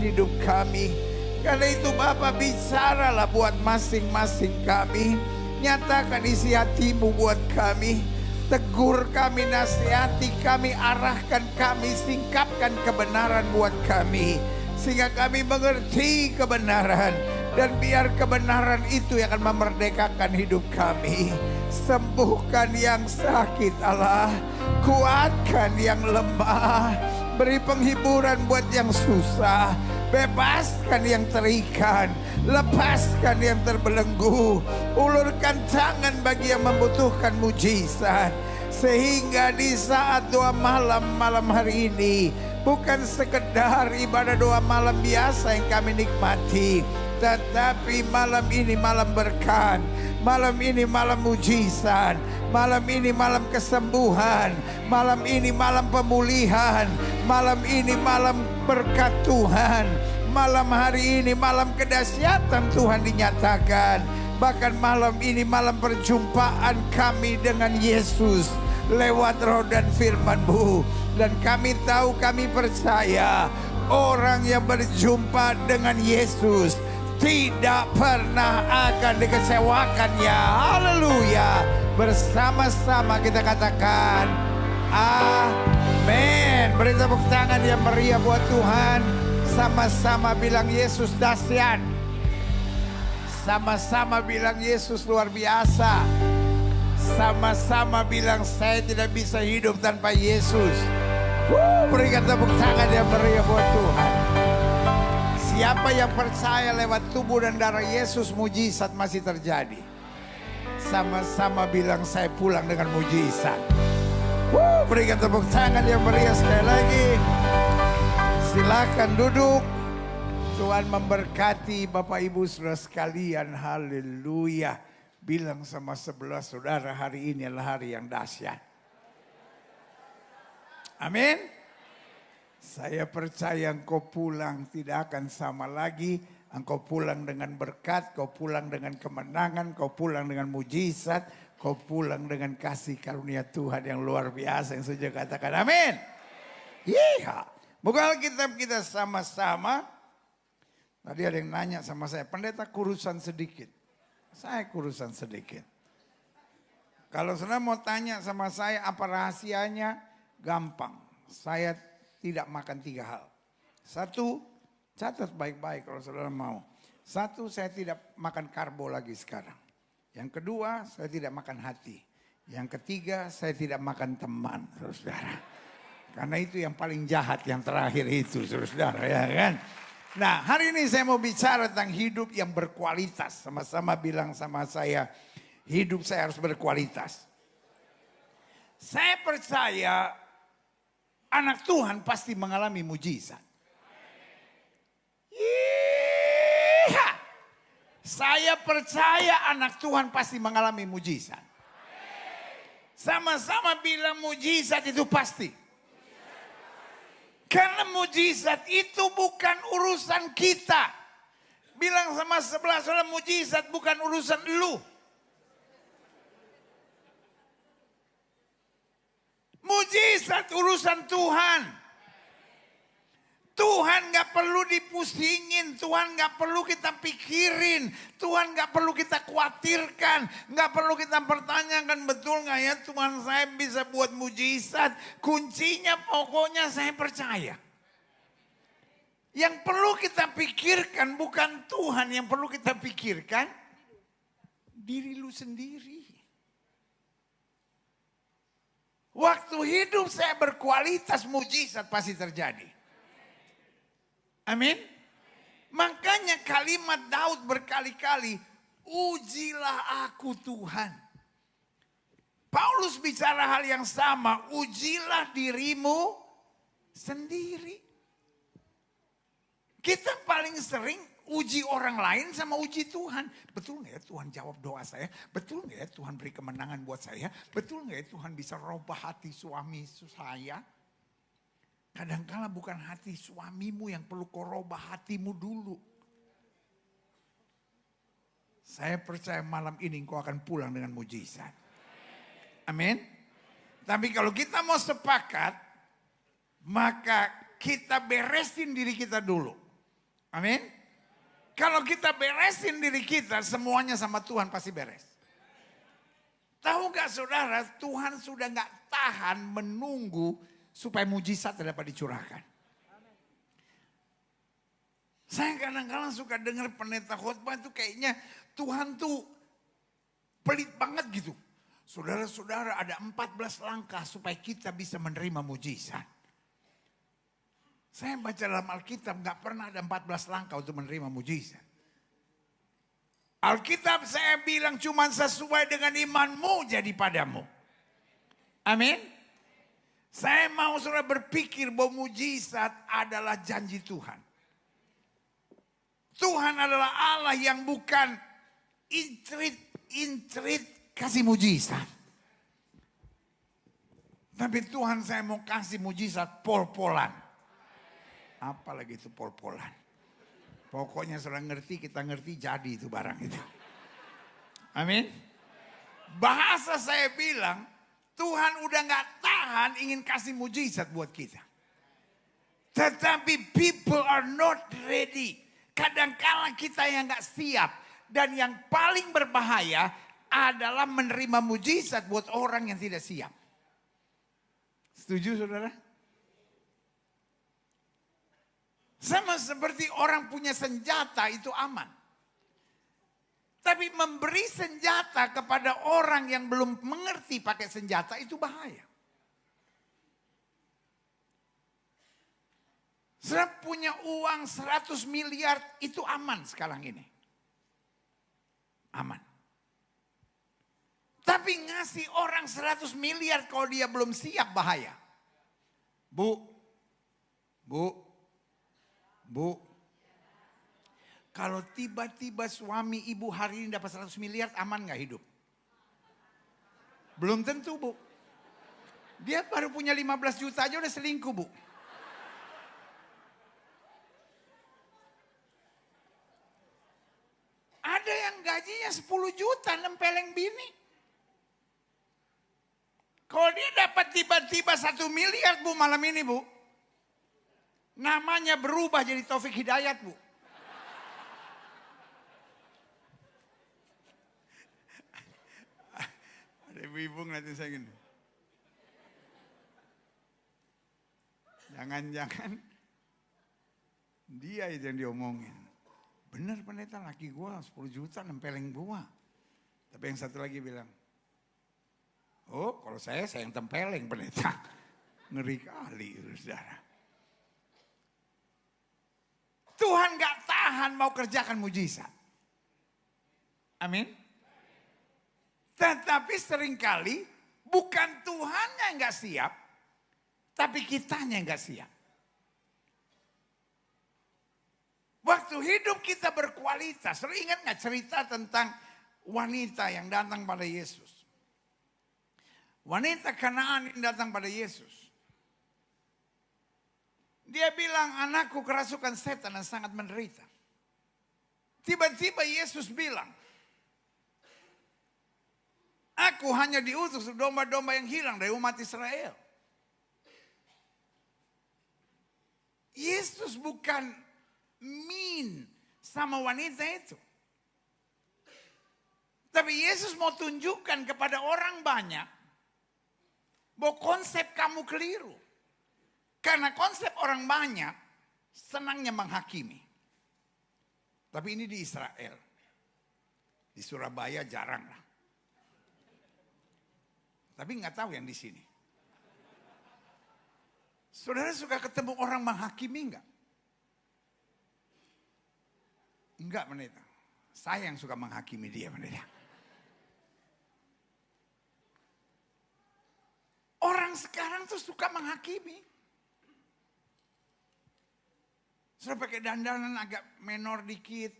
hidup kami. Karena itu Bapa, bicaralah buat masing-masing kami. Nyatakan isi hatimu buat kami. Tegur kami, nasihati kami, arahkan kami, singkapkan kebenaran buat kami. Sehingga kami mengerti kebenaran. Dan biar kebenaran itu yang akan memerdekakan hidup kami. Sembuhkan yang sakit Allah. Kuatkan yang lemah. Beri penghiburan buat yang susah. Bebaskan yang terikat, lepaskan yang terbelenggu, ulurkan tangan bagi yang membutuhkan mujizat. Sehingga di saat doa malam hari ini, bukan sekedar ibadah doa malam biasa yang kami nikmati, tetapi malam ini malam berkat, malam ini malam mujizat, malam ini malam kesembuhan, malam ini malam pemulihan, malam ini malam berkat Tuhan. Malam hari ini malam kedahsyatan Tuhan dinyatakan. Bahkan malam ini malam perjumpaan kami dengan Yesus lewat roh dan firman-Mu. Dan kami tahu, kami percaya orang yang berjumpa dengan Yesus tidak pernah akan dikecewakannya. Haleluya. Bersama-sama kita katakan amin. Beri tepuk tangan yang meriah buat Tuhan. Sama-sama bilang Yesus dahsyat. Sama-sama bilang Yesus luar biasa. Sama-sama bilang saya tidak bisa hidup tanpa Yesus. Berikan tepuk tangan yang meriah buat Tuhan. Siapa yang percaya lewat tubuh dan darah Yesus, mujizat masih terjadi. Sama-sama bilang saya pulang dengan mujizat. Berikan tepuk tangan yang meriah sekali lagi. Silakan duduk. Tuhan memberkati Bapak Ibu Saudara sekalian. Haleluya. Bilang sama sebelah saudara, hari ini adalah hari yang dahsyat. Amin. Saya percaya engkau pulang tidak akan sama lagi. Engkau pulang dengan berkat, kau pulang dengan kemenangan, kau pulang dengan mujizat, kau pulang dengan kasih karunia Tuhan yang luar biasa. Yang saja katakan amin. Iya. Buka Alkitab kita sama-sama. Tadi ada yang nanya sama saya, pendeta kurusan sedikit. Saya kurusan sedikit. Kalau saudara mau tanya sama saya apa rahasianya, gampang. Saya tidak makan 3 hal. 1, catat baik-baik kalau saudara mau. 1, saya tidak makan karbo lagi sekarang. Yang kedua, saya tidak makan hati. Yang ketiga, saya tidak makan teman, saudara. Karena itu yang paling jahat, yang terakhir itu, saudara, ya kan? Nah, hari ini saya mau bicara tentang hidup yang berkualitas. Sama-sama bilang sama saya, hidup saya harus berkualitas. Saya percaya anak Tuhan pasti mengalami mujizat. Iya. Saya percaya anak Tuhan pasti mengalami mujizat. Sama-sama bilang mujizat itu pasti. Karena mujizat itu bukan urusan kita. Bilang sama sebelah saudara, mujizat bukan urusan lu. Mujizat urusan Tuhan. Tuhan gak perlu dipusingin, Tuhan gak perlu kita pikirin, Tuhan gak perlu kita khawatirkan, gak perlu kita pertanyakan betul gak ya Tuhan saya bisa buat mujizat. Kuncinya pokoknya saya percaya. Yang perlu kita pikirkan bukan Tuhan, yang perlu kita pikirkan diri lu sendiri. Waktu hidup saya berkualitas, mujizat pasti terjadi. Amin. Makanya kalimat Daud berkali-kali, ujilah aku Tuhan. Paulus bicara hal yang sama, ujilah dirimu sendiri. Kita paling sering uji orang lain sama uji Tuhan. Betul gak ya Tuhan jawab doa saya? Betul gak ya Tuhan beri kemenangan buat saya? Betul gak ya Tuhan bisa robah hati suami saya? Kadangkala bukan hati suamimu yang perlu kau robah hatimu dulu. Saya percaya malam ini engkau akan pulang dengan mujizat. Amin. Tapi kalau kita mau sepakat, maka kita beresin diri kita dulu. Amin. Kalau kita beresin diri kita, semuanya sama Tuhan pasti beres. Tahu gak saudara, Tuhan sudah gak tahan menunggu supaya mujizat dapat dicurahkan. Saya kadang-kadang suka dengar pendeta khotbah itu kayaknya Tuhan tuh pelit banget gitu. Saudara-saudara, ada 14 langkah supaya kita bisa menerima mujizat. Saya baca dalam Alkitab gak pernah ada 14 langkah untuk menerima mujizat. Alkitab saya bilang cuma sesuai dengan imanmu jadi padamu. Amin. Saya mau saudara berpikir bahwa mujizat adalah janji Tuhan. Tuhan adalah Allah yang bukan intrit kasih mujizat. Tapi Tuhan saya mau kasih mujizat pol-polan. Apalagi itu pol-polan. Pokoknya saudara ngerti, kita ngerti, jadi itu barang itu. Amin. Bahasa saya bilang, Tuhan udah gak tahan ingin kasih mujizat buat kita. Tetapi people are not ready. Kadang-kala kita yang gak siap. Dan yang paling berbahaya adalah menerima mujizat buat orang yang tidak siap. Setuju saudara? Sama seperti orang punya senjata itu aman. Tapi memberi senjata kepada orang yang belum mengerti pakai senjata itu bahaya. Saya punya uang 100 miliar itu aman sekarang ini. Aman. Tapi ngasih orang 100 miliar kalau dia belum siap bahaya. Bu, kalau tiba-tiba suami ibu hari ini dapat 100 miliar, aman gak hidup? Belum tentu, Bu. Dia baru punya 15 juta aja udah selingkuh, Bu. Ada yang gajinya 10 juta nempeleng bini. Kalau dia dapat tiba-tiba 1 miliar, Bu, malam ini, Bu. Namanya berubah jadi Taufik Hidayat, Bu. Ada ibu-ibu ngeliatin saya gini. Jangan-jangan dia itu yang diomongin. Bener pendeta, laki gua 10 juta nempeleng gua. Tapi yang satu lagi bilang, oh kalau saya yang tempeleng pendeta. Ngeri kali saudara. Tuhan gak tahan mau kerjakan mujizat. Amin. Tetapi seringkali bukan Tuhannya yang gak siap. Tapi kitanya yang gak siap. Waktu hidup kita berkualitas. Sering ingat gak cerita tentang wanita yang datang pada Yesus? Wanita Kanaan yang datang pada Yesus. Dia bilang, anakku kerasukan setan dan sangat menderita. Tiba-tiba Yesus bilang, aku hanya diutus domba-domba yang hilang dari umat Israel. Yesus bukan mean sama wanita itu. Tapi Yesus mau tunjukkan kepada orang banyak bahwa konsep kamu keliru. Karena konsep orang banyak senangnya menghakimi. Tapi ini di Israel. Di Surabaya jarang lah. Tapi nggak tahu yang di sini. Saudara suka ketemu orang menghakimi enggak? Enggak, pendeta. Saya yang suka menghakimi dia, pendeta. Orang sekarang tuh suka menghakimi. Sudah pakai dandanan agak menor dikit.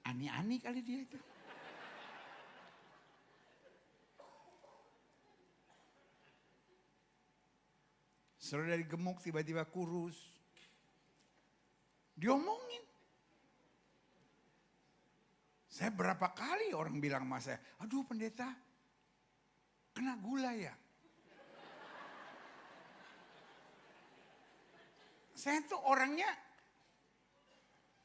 Ani-ani kali dia itu. Sudah dari gemuk tiba-tiba kurus. Diomongin. Saya berapa kali orang bilang sama saya, aduh pendeta, kena gula ya. Saya tuh orangnya,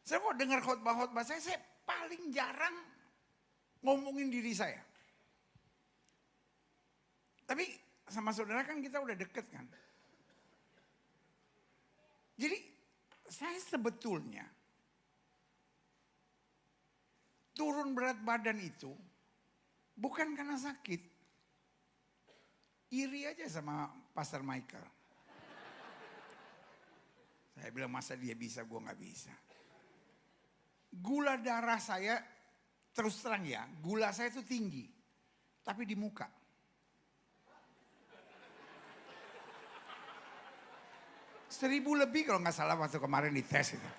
saya kok dengar khotbah-khotbah saya paling jarang ngomongin diri saya. Tapi sama saudara kan kita udah deket kan. Jadi saya sebetulnya turun berat badan itu bukan karena sakit. Iri aja sama Pastor Michael. Saya bilang masa dia bisa, gue gak bisa. Gula darah saya, terus terang ya, gula saya itu tinggi. Tapi di muka. Seribu lebih kalau gak salah waktu kemarin dites itu.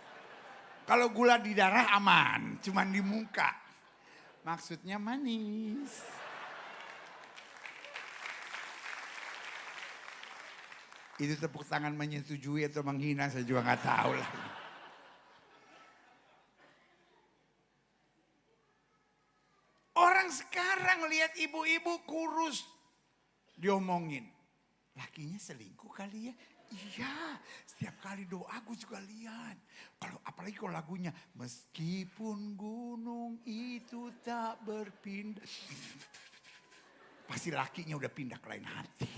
Kalau gula di darah aman, cuman di muka. Maksudnya manis. Itu tepuk tangan menyetujui atau menghina saya juga gak tahu lah. Orang sekarang lihat ibu-ibu kurus diomongin. Lakinya selingkuh kali ya. Iya, setiap kali doa gue juga lihat. Apalagi kalau lagunya meskipun gunung itu tak berpindah. Pasti lakinya udah pindah ke lain hati.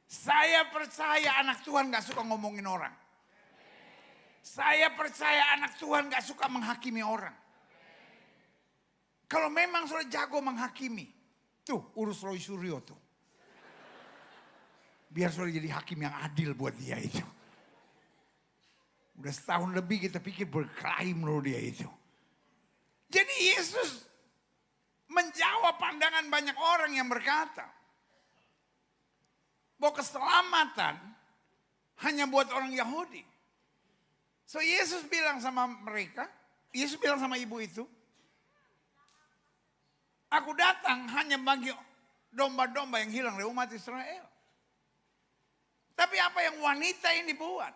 Saya percaya anak Tuhan gak suka ngomongin orang. Saya percaya anak Tuhan gak suka menghakimi orang. Kalau memang sudah jago menghakimi. Tuh urus Roy Suryo tuh. Biar sudah jadi hakim yang adil buat dia itu. Udah setahun lebih kita pikir berklaim loh dia itu. Jadi Yesus menjawab pandangan banyak orang yang berkata bahwa keselamatan hanya buat orang Yahudi. So Yesus bilang sama mereka, Yesus bilang sama ibu itu, aku datang hanya bagi domba-domba yang hilang dari umat Israel. Tapi apa yang wanita ini buat?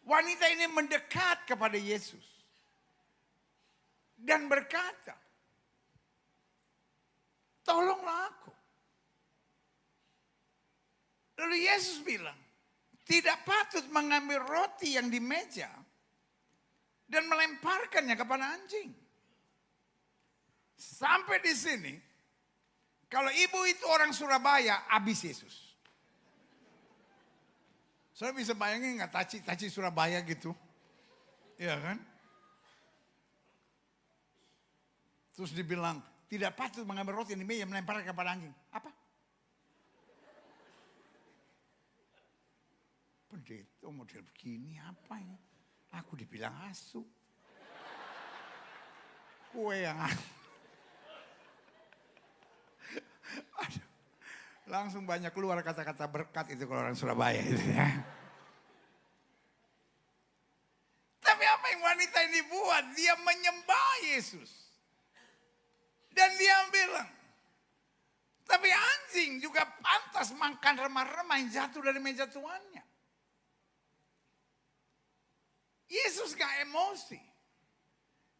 Wanita ini mendekat kepada Yesus. Dan berkata, tolonglah aku. Lalu Yesus bilang, tidak patut mengambil roti yang di meja dan melemparkannya kepada anjing. Sampai di sini, kalau ibu itu orang Surabaya, habis Yesus. Saya bisa bayangin nggak taci Surabaya gitu, iya kan? Terus dibilang tidak patut mengambil roti yang di meja melemparkan kepada anjing. Apa? Pendeta model begini apa ini? Aku dibilang asu. Kue yang aduh. Langsung banyak keluar kata-kata berkat itu kalau orang Surabaya itu ya. Tapi apa yang wanita ini buat? Dia menyembah Yesus. Dan dia bilang, tapi anjing juga pantas makan remah-remah yang jatuh dari meja tuannya. Yesus gak emosi.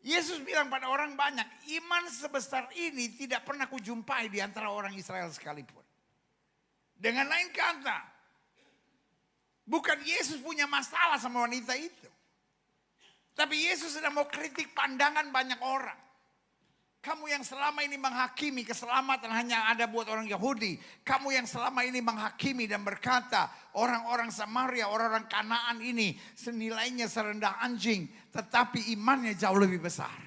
Yesus bilang pada orang banyak, iman sebesar ini tidak pernah kujumpai di antara orang Israel sekalipun. Dengan lain kata, bukan Yesus punya masalah sama wanita itu. Tapi Yesus sedang mau kritik pandangan banyak orang. Kamu yang selama ini menghakimi keselamatan hanya ada buat orang Yahudi. Kamu yang selama ini menghakimi dan berkata orang-orang Samaria, orang-orang Kanaan ini senilainya serendah anjing. Tetapi imannya jauh lebih besar.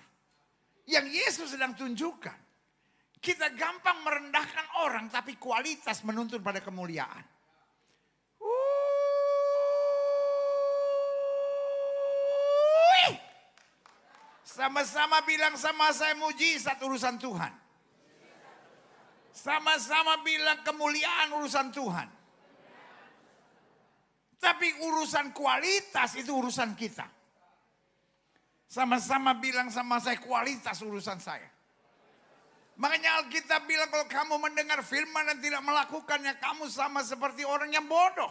Yang Yesus sedang tunjukkan. Kita gampang merendahkan orang tapi kualitas menuntun pada kemuliaan. Sama-sama bilang sama saya mujizat urusan Tuhan. Sama-sama bilang kemuliaan urusan Tuhan. Tapi urusan kualitas itu urusan kita. Sama-sama bilang sama saya kualitas urusan saya. Makanya Alkitab bilang kalau kamu mendengar firman dan tidak melakukannya, kamu sama seperti orang yang bodoh.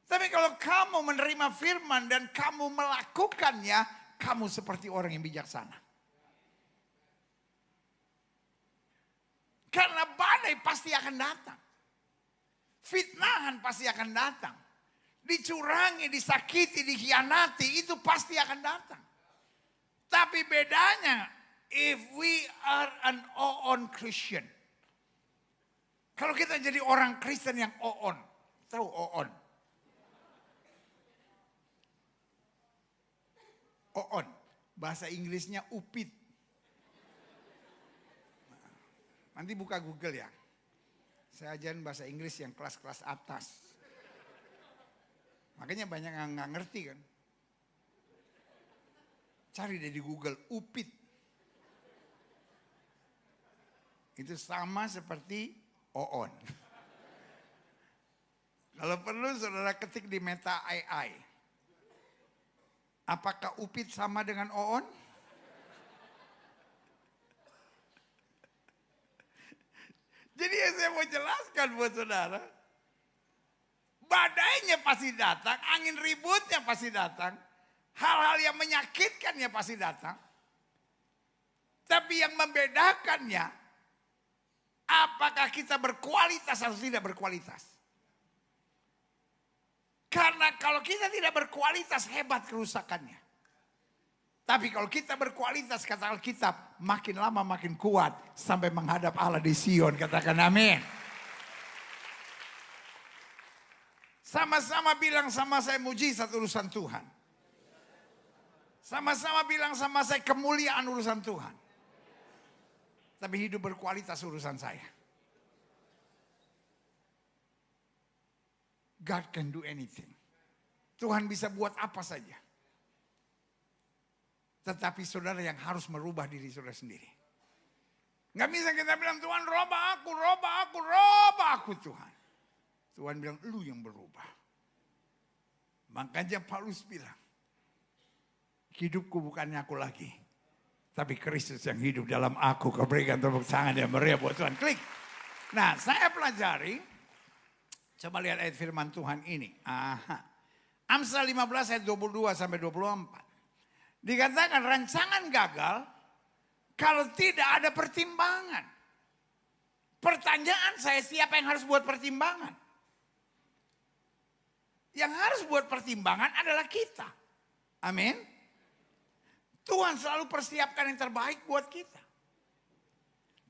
Tapi kalau kamu menerima firman dan kamu melakukannya, kamu seperti orang yang bijaksana. Karena badai pasti akan datang. Fitnahan pasti akan datang. Dicurangi, disakiti, dikhianati, itu pasti akan datang. Tapi bedanya, if we are an on Christian. Kalau kita jadi orang Kristen yang on. Tahu on? On. Bahasa Inggrisnya upit. Nanti buka Google ya. Saya ajarin bahasa Inggris yang kelas-kelas atas. Makanya banyak yang nggak ngerti kan. Cari deh di Google, upit. Itu sama seperti on. Kalau perlu saudara ketik di Meta AI. Apakah upit sama dengan on? Jadi saya mau jelaskan buat saudara. Badainya pasti datang, angin ributnya pasti datang. Hal-hal yang menyakitkannya pasti datang. Tapi yang membedakannya, apakah kita berkualitas atau tidak berkualitas. Karena kalau kita tidak berkualitas, hebat kerusakannya. Tapi kalau kita berkualitas, kata Alkitab, makin lama makin kuat sampai menghadap Allah di Sion. Katakan amin. Sama-sama bilang sama saya, mujizat urusan Tuhan. Sama-sama bilang sama saya, kemuliaan urusan Tuhan. Tapi hidup berkualitas urusan saya. God can do anything. Tuhan bisa buat apa saja. Tetapi saudara yang harus merubah diri saudara sendiri. Gak bisa kita bilang, Tuhan robah aku Tuhan. Tuhan bilang, lu yang berubah. Makanya Paulus bilang, hidupku bukannya aku lagi. Tapi Kristus yang hidup dalam aku. Kau berikan tepuk tangan yang meriah buat Tuhan. Klik. Nah, saya pelajari. Coba lihat ayat firman Tuhan ini. Amsal 15 ayat 22 sampai 24. Dikatakan rancangan gagal kalau tidak ada pertimbangan. Pertanyaan saya, siapa yang harus buat pertimbangan? Yang harus buat pertimbangan adalah kita. Amin. Tuhan selalu persiapkan yang terbaik buat kita.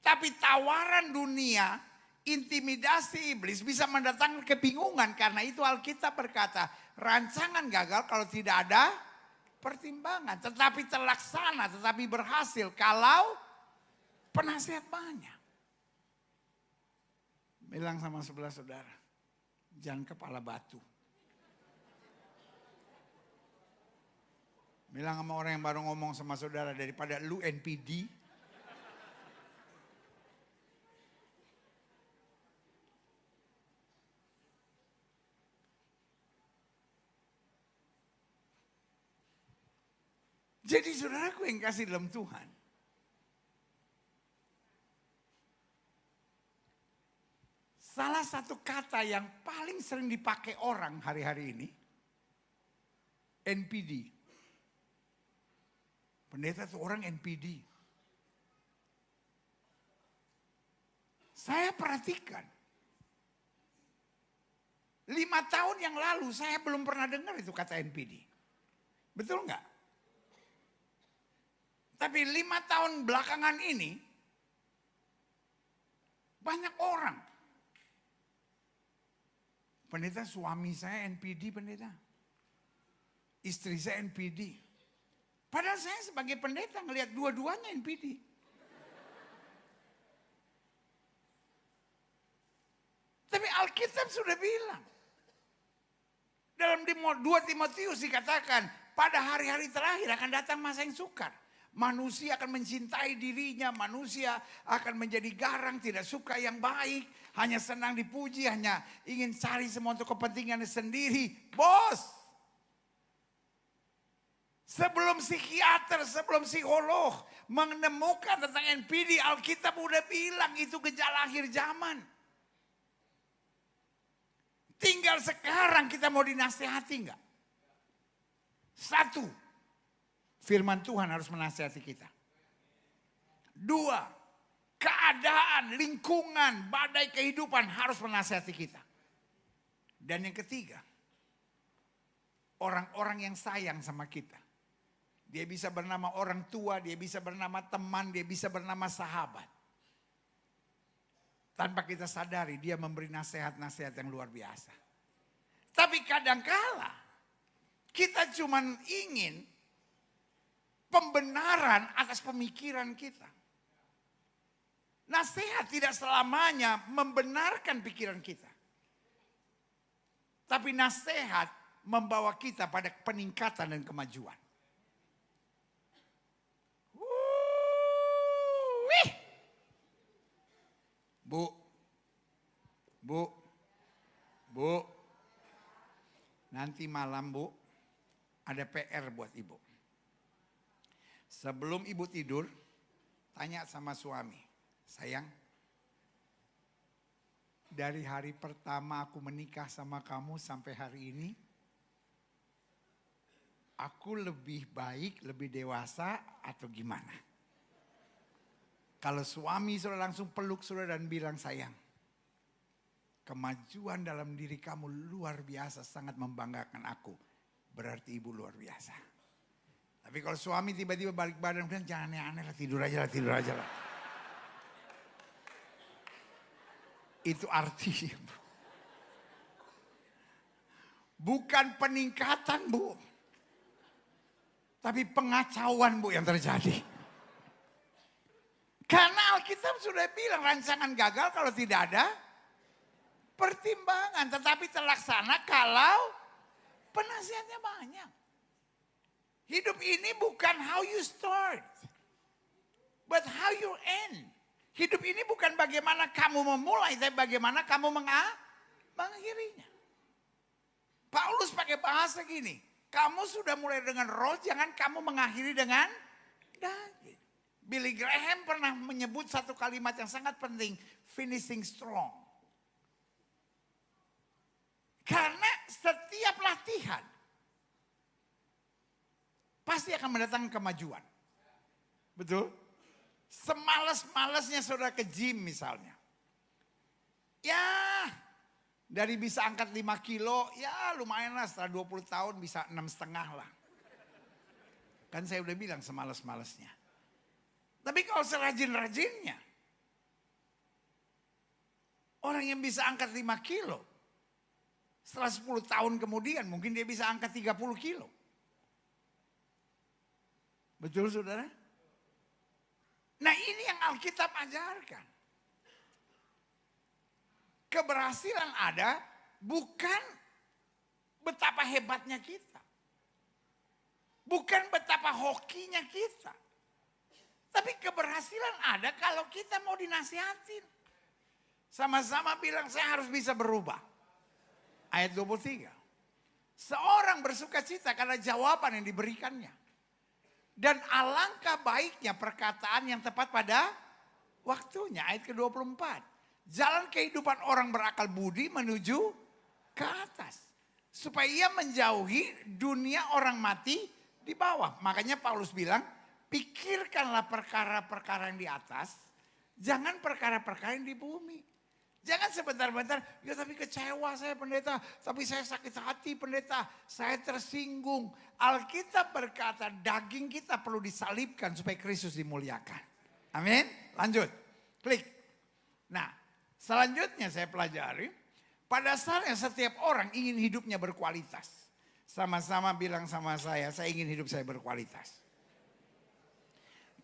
Tapi tawaran dunia, intimidasi iblis bisa mendatangkan kebingungan. Karena itu Alkitab berkata, rancangan gagal kalau tidak ada pertimbangan. Tetapi terlaksana, tetapi berhasil kalau penasihat banyak. Bilang sama sebelah saudara, jangan kepala batu. Bilang sama orang yang baru ngomong sama saudara, daripada lu NPD. Jadi saudaraku yang kasih dalam Tuhan. Salah satu kata yang paling sering dipakai orang hari-hari ini, NPD. Pendeta itu orang NPD. Saya perhatikan. 5 tahun yang lalu saya belum pernah dengar itu kata NPD. Betul nggak? Tapi 5 tahun belakangan ini banyak orang. Pendeta, suami saya NPD, pendeta. Istri saya NPD. Padahal saya sebagai pendeta ngelihat dua-duanya NPD. Tapi Alkitab sudah bilang. Dalam 2 Timotius dikatakan, pada hari-hari terakhir akan datang masa yang sukar. Manusia akan mencintai dirinya, manusia akan menjadi garang, tidak suka yang baik, hanya senang dipuji, hanya ingin cari semua untuk kepentingannya sendiri. Bos, sebelum psikiater, sebelum psikolog menemukan tentang NPD, Alkitab udah bilang itu gejala akhir zaman. Tinggal sekarang kita mau dinasehati enggak? 1, Firman Tuhan harus menasihati kita. 2, keadaan, lingkungan, badai kehidupan harus menasihati kita. Dan yang ketiga, orang-orang yang sayang sama kita. Dia bisa bernama orang tua, dia bisa bernama teman, dia bisa bernama sahabat. Tanpa kita sadari dia memberi nasihat-nasihat yang luar biasa. Tapi kadangkala kita cuman ingin pembenaran atas pemikiran kita. Nasihat tidak selamanya membenarkan pikiran kita. Tapi nasihat membawa kita pada peningkatan dan kemajuan. Bu, nanti malam Bu, ada PR buat ibu. Sebelum ibu tidur, tanya sama suami, sayang, dari hari pertama aku menikah sama kamu sampai hari ini, aku lebih baik, lebih dewasa atau gimana? Kalau suami sudah langsung peluk sudah dan bilang, sayang, kemajuan dalam diri kamu luar biasa, sangat membanggakan aku. Berarti ibu luar biasa. Tapi kalau suami tiba-tiba balik badan, bilang jangan aneh-aneh lah, tidur aja lah. Itu artinya, Bu. Bukan peningkatan, Bu. Tapi pengacauan, Bu, yang terjadi. Karena Alkitab sudah bilang rancangan gagal kalau tidak ada pertimbangan. Tetapi terlaksana kalau penasihatnya banyak. Hidup ini bukan how you start, but how you end. Hidup ini bukan bagaimana kamu memulai, tapi bagaimana kamu mengakhirinya. Paulus pakai bahasa gini, kamu sudah mulai dengan roh, jangan kamu mengakhiri dengan daging. Billy Graham pernah menyebut satu kalimat yang sangat penting, finishing strong. Karena setiap latihan pasti akan mendatangkan kemajuan. Betul? Semalas-malasnya saudara ke gym misalnya. Ya, dari bisa angkat 5 kilo, ya lumayan lah setelah 20 tahun bisa 6,5 lah. Kan saya udah bilang semalas-malasnya. Tapi kalau serajin-rajinnya, orang yang bisa angkat 5 kilo, setelah 10 tahun kemudian mungkin dia bisa angkat 30 kilo. Betul saudara? Nah ini yang Alkitab ajarkan. Keberhasilan ada bukan betapa hebatnya kita. Bukan betapa hokinya kita. Tapi keberhasilan ada kalau kita mau dinasihatin. Sama-sama bilang saya harus bisa berubah. Ayat 23. Seorang bersuka cita karena jawaban yang diberikannya. Dan alangkah baiknya perkataan yang tepat pada waktunya. Ayat ke-24. Jalan kehidupan orang berakal budi menuju ke atas. Supaya ia menjauhi dunia orang mati di bawah. Makanya Paulus bilang, pikirkanlah perkara-perkara yang di atas. Jangan perkara-perkara yang di bumi. Jangan sebentar-bentar, ya tapi kecewa saya pendeta. Tapi saya sakit hati pendeta. Saya tersinggung. Alkitab berkata daging kita perlu disalibkan supaya Kristus dimuliakan. Amin. Lanjut. Klik. Nah selanjutnya saya pelajari. Pada dasarnya setiap orang ingin hidupnya berkualitas. Sama-sama bilang sama saya ingin hidup saya berkualitas.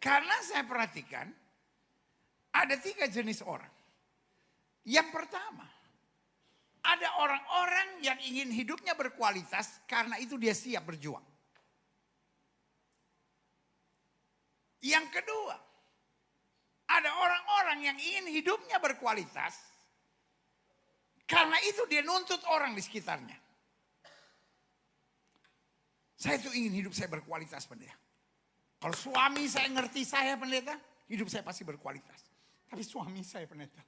Karena saya perhatikan ada 3 jenis orang. Yang pertama, ada orang-orang yang ingin hidupnya berkualitas karena itu dia siap berjuang. Yang kedua, ada orang-orang yang ingin hidupnya berkualitas karena itu dia nuntut orang di sekitarnya. Saya tuh ingin hidup saya berkualitas pendeta. Kalau suami saya ngerti saya pendeta, hidup saya pasti berkualitas. Tapi suami saya pendeta,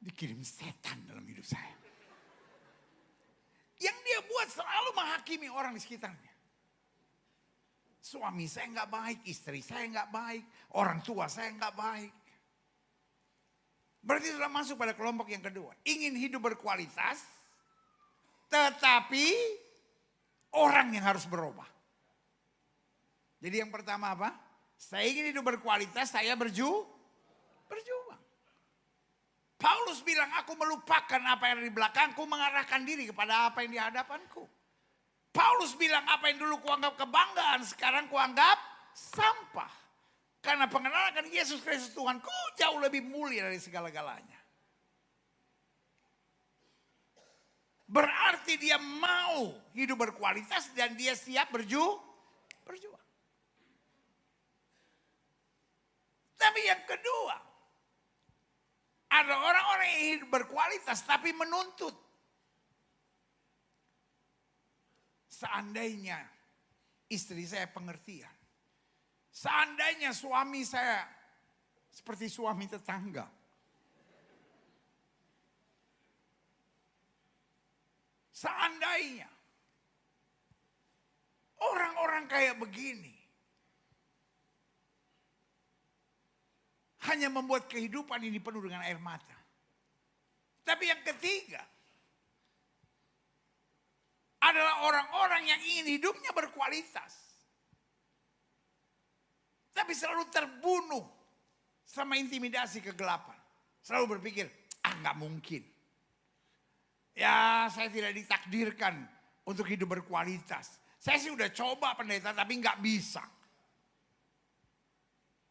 dikirim setan dalam hidup saya. menghakimi orang di sekitarnya. Suami saya nggak baik, istri saya nggak baik, orang tua saya nggak baik. Berarti sudah masuk pada kelompok yang kedua. Ingin hidup berkualitas, tetapi orang yang harus berubah. Jadi yang pertama apa? Saya ingin hidup berkualitas, saya berjuang. Paulus bilang, aku melupakan apa yang ada di belakangku, mengarahkan diri kepada apa yang di hadapanku. Paulus bilang, apa yang dulu kuanggap kebanggaan, sekarang kuanggap sampah. Karena pengenalan akan Yesus Kristus Tuhanku jauh lebih mulia dari segala-galanya. Berarti dia mau hidup berkualitas dan dia siap berjuang. Tapi yang kedua, ada orang-orang yang hidup berkualitas tapi menuntut. Seandainya istri saya pengertian. Seandainya suami saya seperti suami tetangga. Seandainya orang-orang kayak begini hanya membuat kehidupan ini penuh dengan air mata. Tapi yang ketiga adalah orang-orang yang ingin hidupnya berkualitas. Tapi selalu terbunuh sama intimidasi kegelapan. Selalu berpikir, nggak mungkin. Ya saya tidak ditakdirkan untuk hidup berkualitas. Saya sih udah coba pendeta tapi nggak bisa.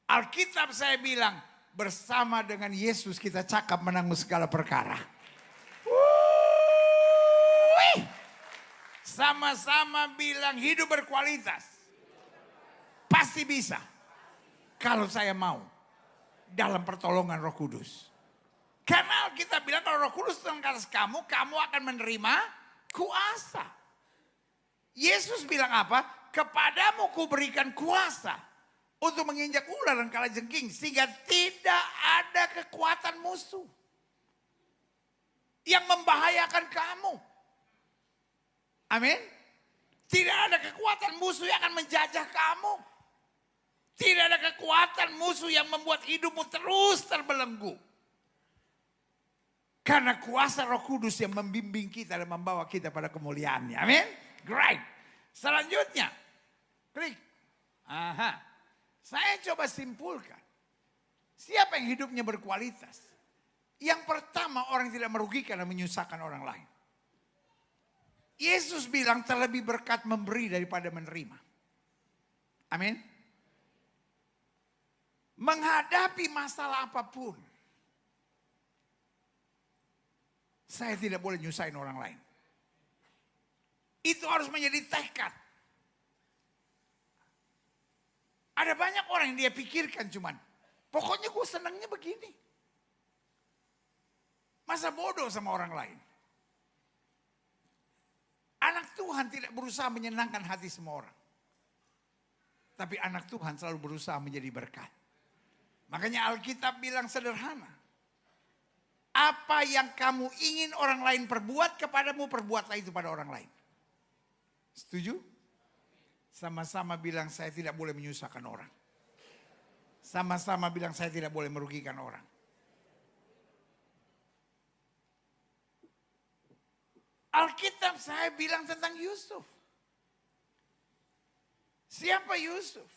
Alkitab saya bilang, bersama dengan Yesus kita cakap menanggung segala perkara. Sama-sama bilang hidup berkualitas. Pasti bisa. Kalau saya mau. Dalam pertolongan Roh Kudus. Karena kita bilang kalau Roh Kudus turun ke atas kamu, kamu akan menerima kuasa. Yesus bilang apa? Kepadamu kuberikan kuasa untuk menginjak ular dan kalajengking, sehingga tidak ada kekuatan musuh yang membahayakan kamu. Amin. Tidak ada kekuatan musuh yang akan menjajah kamu. Tidak ada kekuatan musuh yang membuat hidupmu terus terbelenggu. Karena kuasa Roh Kudus yang membimbing kita dan membawa kita pada kemuliaannya. Amin. Great. Selanjutnya. Klik. Aha. Saya coba simpulkan. Siapa yang hidupnya berkualitas? Yang pertama, orang yang tidak merugikan dan menyusahkan orang lain. Yesus bilang terlebih berkat memberi daripada menerima. Amin. Menghadapi masalah apapun, saya tidak boleh nyusahin orang lain. Itu harus menjadi tekad. Ada banyak orang yang dia pikirkan cuman, pokoknya gue senangnya begini. Masa bodoh sama orang lain. Anak Tuhan tidak berusaha menyenangkan hati semua orang. Tapi anak Tuhan selalu berusaha menjadi berkat. Makanya Alkitab bilang sederhana. Apa yang kamu ingin orang lain perbuat kepadamu, perbuatlah itu pada orang lain. Setuju? Sama-sama bilang saya tidak boleh menyusahkan orang. Sama-sama bilang saya tidak boleh merugikan orang. Alkitab saya bilang tentang Yusuf. Siapa Yusuf?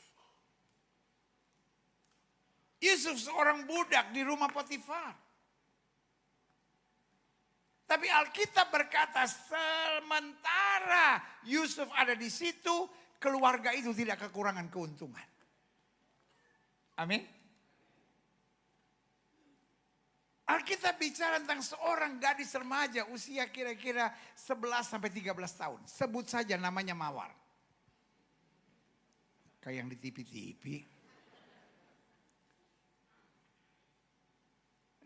Yusuf seorang budak di rumah Potifar. Tapi Alkitab berkata sementara Yusuf ada di situ, keluarga itu tidak kekurangan keuntungan. Amin. Alkitab bicara tentang seorang gadis remaja usia kira-kira 11 sampai 13 tahun. Sebut saja namanya Mawar. Kayak yang di TV-TV.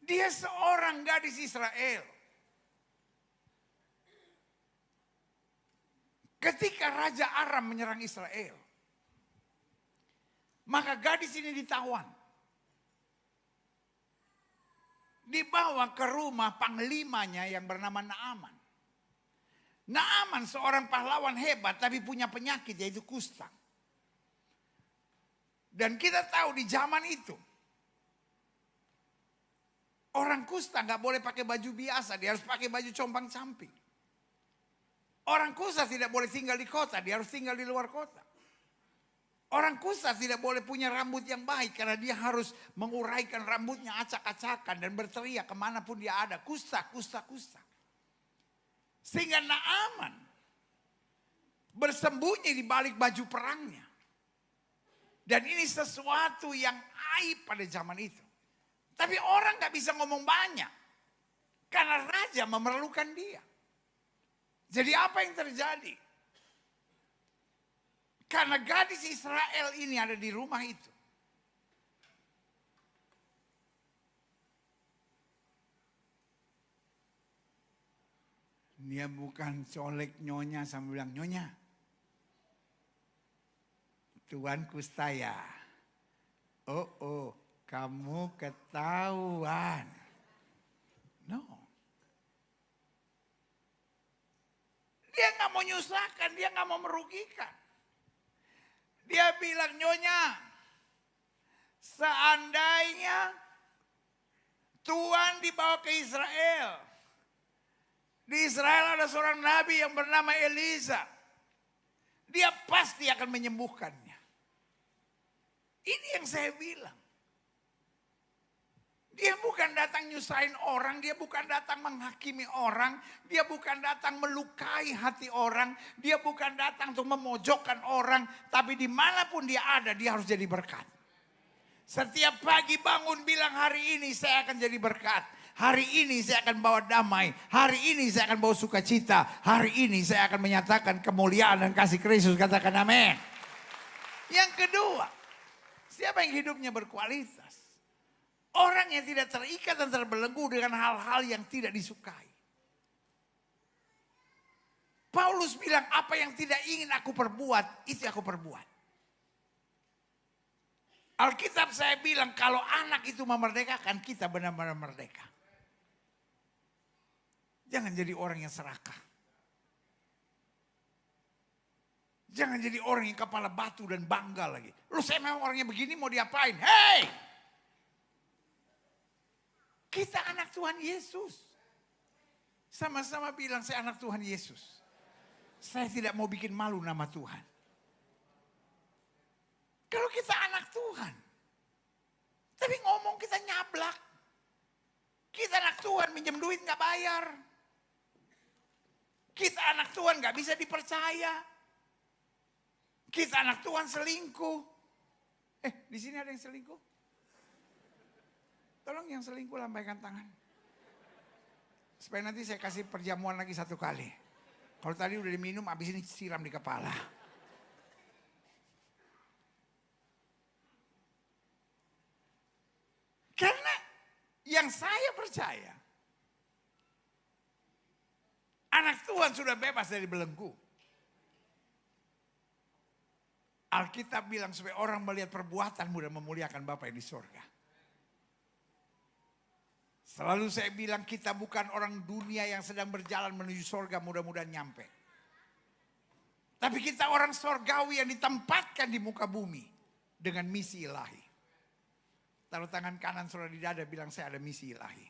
Dia seorang gadis Israel. Ketika Raja Aram menyerang Israel, maka gadis ini ditawan. Dibawa ke rumah panglimanya yang bernama Naaman. Naaman seorang pahlawan hebat tapi punya penyakit yaitu kusta. Dan kita tahu di zaman itu orang kusta nggak boleh pakai baju biasa, dia harus pakai baju compang-camping. Orang kusta tidak boleh tinggal di kota, dia harus tinggal di luar kota. Orang kusta tidak boleh punya rambut yang baik karena dia harus menguraikan rambutnya acak-acakan dan berteriak kemanapun dia ada. Kusta, kusta, kusta. Sehingga Naaman bersembunyi di balik baju perangnya. Dan ini sesuatu yang aib pada zaman itu. Tapi orang gak bisa ngomong banyak. Karena raja memerlukan dia. Jadi apa yang terjadi? Karena gadis Israel ini ada di rumah itu. Dia bukan colek nyonya sambil bilang, "Nyonya, Tuan kusta ya." Oh, kamu ketahuan. No. Dia gak mau nyusahkan, dia gak mau merugikan. Dia bilang, "Nyonya, seandainya Tuhan dibawa ke Israel. Di Israel ada seorang nabi yang bernama Elisa. Dia pasti akan menyembuhkannya." Ini yang saya bilang. Dia bukan datang nyusahin orang, dia bukan datang menghakimi orang, dia bukan datang melukai hati orang, dia bukan datang untuk memojokkan orang, tapi dimanapun dia ada, dia harus jadi berkat. Setiap pagi bangun bilang, "Hari ini saya akan jadi berkat. Hari ini saya akan bawa damai. Hari ini saya akan bawa sukacita. Hari ini saya akan menyatakan kemuliaan dan kasih Kristus." Katakan amin. Yang kedua, siapa yang hidupnya berkualitas? Orang yang tidak terikat dan terbelenggu dengan hal-hal yang tidak disukai. Paulus bilang, apa yang tidak ingin aku perbuat, itu aku perbuat. Alkitab saya bilang, kalau anak itu memerdekakan, kita benar-benar merdeka. Jangan jadi orang yang serakah. Jangan jadi orang yang kepala batu dan bangga lagi. Lu, saya memang orangnya begini, mau diapain? Hei! Kita anak Tuhan Yesus. Sama-sama bilang, saya anak Tuhan Yesus. Saya tidak mau bikin malu nama Tuhan. Kalau kita anak Tuhan, tapi ngomong kita nyablak. Kita anak Tuhan, minjem duit gak bayar. Kita anak Tuhan gak bisa dipercaya. Kita anak Tuhan selingkuh. Di sini ada yang selingkuh? Tolong yang selingkuh lambaikan tangan. Supaya nanti saya kasih perjamuan lagi 1 kali. Kalau tadi udah diminum, habis ini siram di kepala. Karena yang saya percaya, anak Tuhan sudah bebas dari belenggu. Alkitab bilang supaya orang melihat perbuatanmu dan memuliakan Bapa yang di surga. Selalu saya bilang, kita bukan orang dunia yang sedang berjalan menuju surga, mudah-mudahan nyampe. Tapi kita orang surgawi yang ditempatkan di muka bumi dengan misi ilahi. Taruh tangan kanan saudara di dada, bilang, saya ada misi ilahi.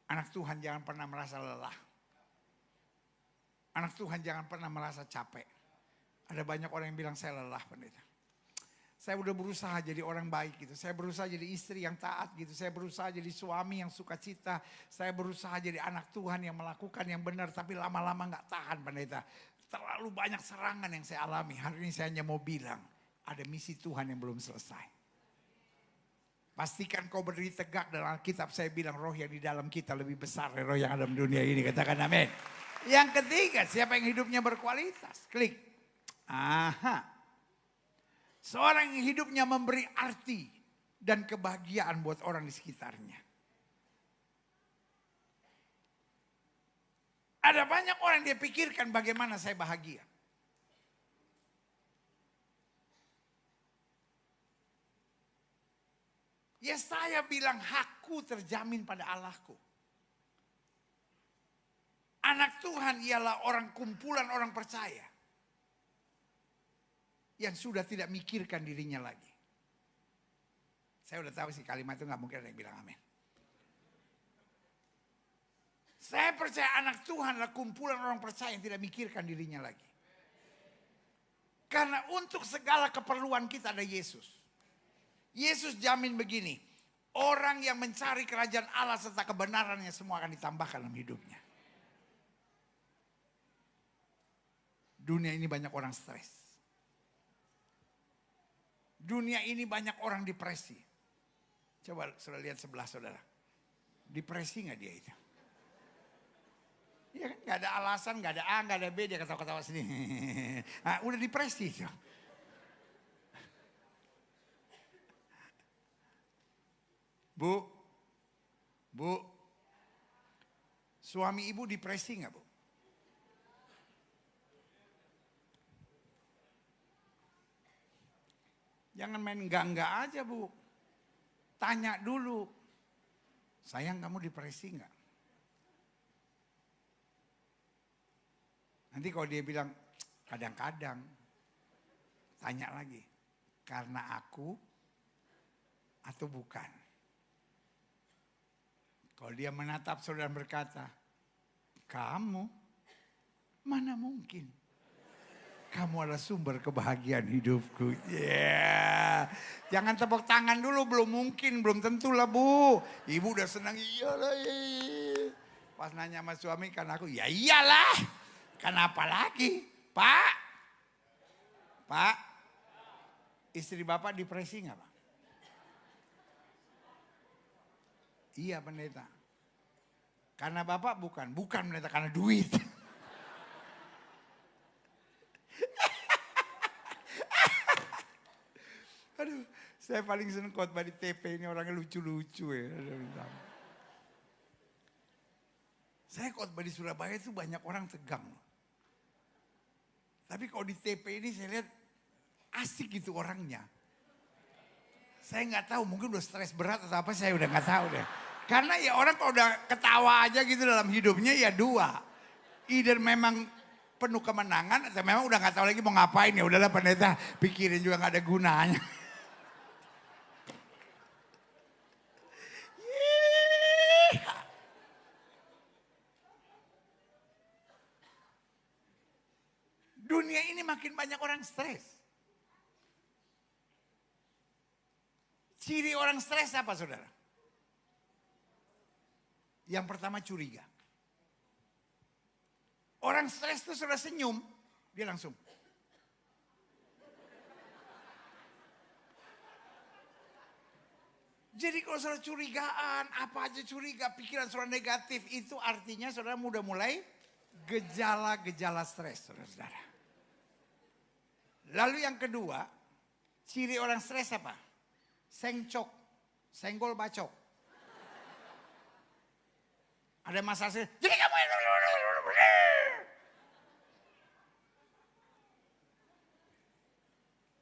Anak Tuhan jangan pernah merasa lelah. Anak Tuhan jangan pernah merasa capek. Ada banyak orang yang bilang, saya lelah pendeta. Saya udah berusaha jadi orang baik gitu. Saya berusaha jadi istri yang taat gitu. Saya berusaha jadi suami yang sukacita. Saya berusaha jadi anak Tuhan yang melakukan yang benar. Tapi lama-lama gak tahan pendeta. Terlalu banyak serangan yang saya alami. Hari ini saya hanya mau bilang, ada misi Tuhan yang belum selesai. Pastikan kau berdiri tegak. Dalam Alkitab saya bilang, roh yang di dalam kita lebih besar dari roh yang ada di dunia ini. Katakan amin. Yang ketiga, siapa yang hidupnya berkualitas? Klik. Aha. Seorang yang hidupnya memberi arti dan kebahagiaan buat orang di sekitarnya. Ada banyak orang yang dia pikirkan bagaimana saya bahagia. Yesaya bilang, hakku terjamin pada Allahku. Anak Tuhan ialah orang kumpulan orang percaya. Yang sudah tidak mikirkan dirinya lagi. Saya udah tahu sih kalimat itu gak mungkin ada yang bilang amin. Saya percaya anak Tuhan adalah kumpulan orang percaya yang tidak mikirkan dirinya lagi. Karena untuk segala keperluan kita ada Yesus. Yesus jamin begini. Orang yang mencari kerajaan Allah serta kebenarannya semua akan ditambahkan dalam hidupnya. Dunia ini banyak orang stres. Dunia ini banyak orang depresi. Coba saudara lihat sebelah saudara. Depresi gak dia itu? Ya kan, gak ada alasan, gak ada A, gak ada B, dia ketawa-ketawa sendiri. Nah, udah depresi itu. Bu, suami ibu depresi gak bu? Jangan main enggak-enggak aja bu. Tanya dulu. Sayang kamu depresi enggak? Nanti kalau dia bilang kadang-kadang. Tanya lagi. Karena aku atau bukan? Kalau dia menatap saudara dan berkata. Kamu? Mana mungkin? Kamu adalah sumber kebahagiaan hidupku. Yeah. Jangan tepuk tangan dulu, belum mungkin, belum tentu lah bu. Ibu udah senang, iyalah. Pas nanya sama suami kan aku, ya iyalah. Kenapa lagi? Pak, istri bapak depresi gak pak? Iya pendeta. Karena bapak bukan pendeta, karena duit. Aduh, saya paling seneng khotbah di TP ini orangnya lucu-lucu ya. Saya khotbah di Surabaya itu banyak orang tegang. Tapi kalau di TP ini saya lihat asik gitu orangnya. Saya nggak tahu, mungkin udah stres berat atau apa, saya udah nggak tahu deh. Karena ya orang kalau udah ketawa aja gitu dalam hidupnya ya dua. Either memang penuh kemenangan atau memang udah nggak tahu lagi mau ngapain, ya udahlah pendeta pikirin juga nggak ada gunanya. Dunia ini makin banyak orang stres. Ciri orang stres apa saudara? Yang pertama curiga. Orang stres itu sudah senyum, dia langsung. Jadi kalau saudara curigaan, apa aja curiga, pikiran saudara negatif, itu artinya saudara udah mulai gejala-gejala stres saudara. Lalu yang kedua, ciri orang stres apa? Sengcok, senggol bacok. Ada masalah, jadi kamu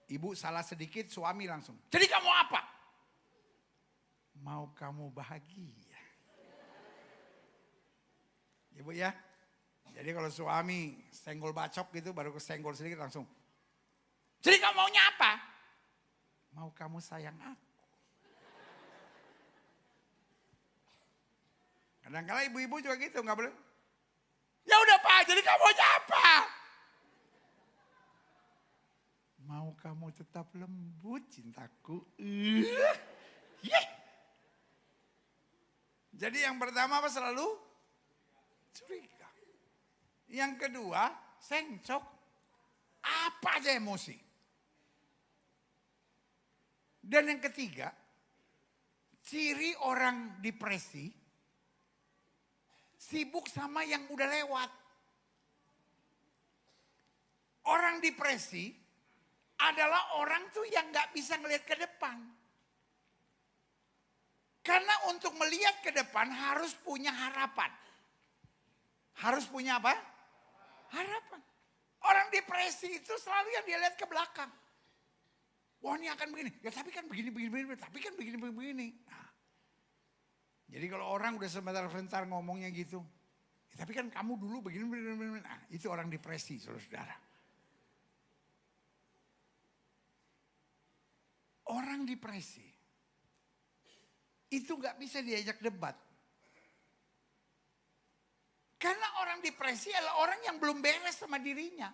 ibu salah sedikit, suami langsung. Jadi kamu apa? Mau kamu bahagia. Ibu ya. Jadi kalau suami senggol bacok gitu, baru kesenggol sedikit langsung. Jadi kamu maunya apa? Mau kamu sayang aku. Kadang-kadang ibu-ibu juga gitu, nggak boleh. Ya udah pak, jadi kamu maunya apa? Mau kamu tetap lembut cintaku. Jadi yang pertama apa selalu? Curiga. Yang kedua, sengcok. Apa aja emosi. Dan yang ketiga, ciri orang depresi, sibuk sama yang udah lewat. Orang depresi adalah orang tuh yang gak bisa ngelihat ke depan. Karena untuk melihat ke depan harus punya harapan. Harus punya apa? Harapan. Orang depresi itu selalu yang dia lihat ke belakang. Wah ini akan begini, ya tapi kan begini, tapi kan begini. Nah, jadi kalau orang udah sebentar ngomongnya gitu, Tapi kan kamu dulu begini. Nah, itu orang depresi, saudara-saudara. Orang depresi itu gak bisa diajak debat. Karena orang depresi adalah orang yang belum beres sama dirinya.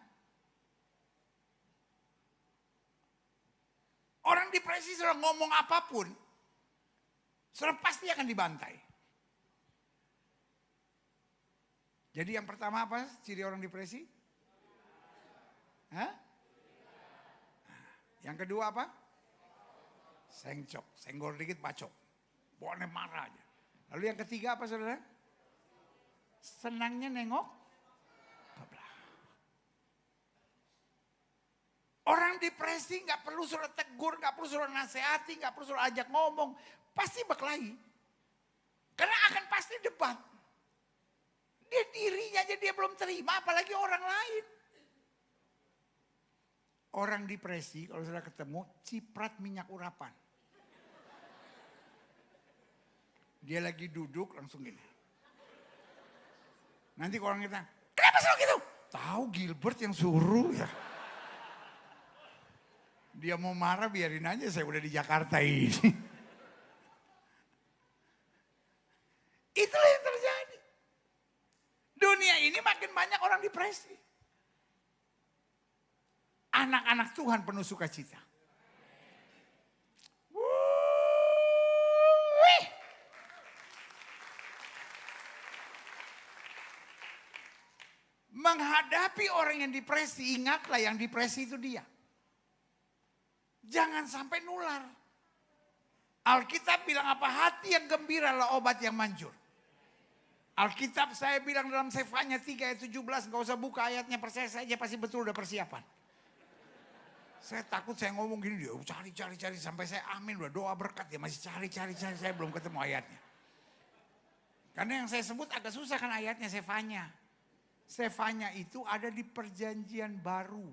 Orang depresi sudah ngomong apapun, sudah pasti akan dibantai. Jadi yang pertama apa ciri orang depresi? Hah? Yang kedua apa? Sengcok, senggol dikit bacok. Pokoknya marah aja. Lalu yang ketiga apa saudara? Senangnya nengok sebelah. Orang depresi gak perlu suruh tegur, gak perlu suruh nasihati, gak perlu suruh ajak ngomong. Pasti berkelahi. Karena akan pasti debat. Dia dirinya aja dia belum terima, apalagi orang lain. Orang depresi kalau sudah ketemu ciprat minyak urapan. Dia lagi duduk langsung gini. Nanti kalau orang kita, kenapa selalu gitu? Tahu Gilbert yang suruh ya. Dia mau marah biarin aja, saya udah di Jakarta ini. Itulah yang terjadi. Dunia ini makin banyak orang depresi. Anak-anak Tuhan penuh sukacita. Menghadapi orang yang depresi, ingatlah yang depresi itu dia. Jangan sampai nular. Alkitab bilang apa? Hati yang gembira adalah obat yang manjur. Alkitab saya bilang dalam Sefanya 3 ayat 17, gak usah buka ayatnya, percaya saja pasti betul udah persiapan. Saya takut saya ngomong gini, dia cari sampai saya amin, udah doa berkat, dia masih cari, saya belum ketemu ayatnya. Karena yang saya sebut agak susah kan ayatnya Sefanya. Sefanya itu ada di perjanjian baru.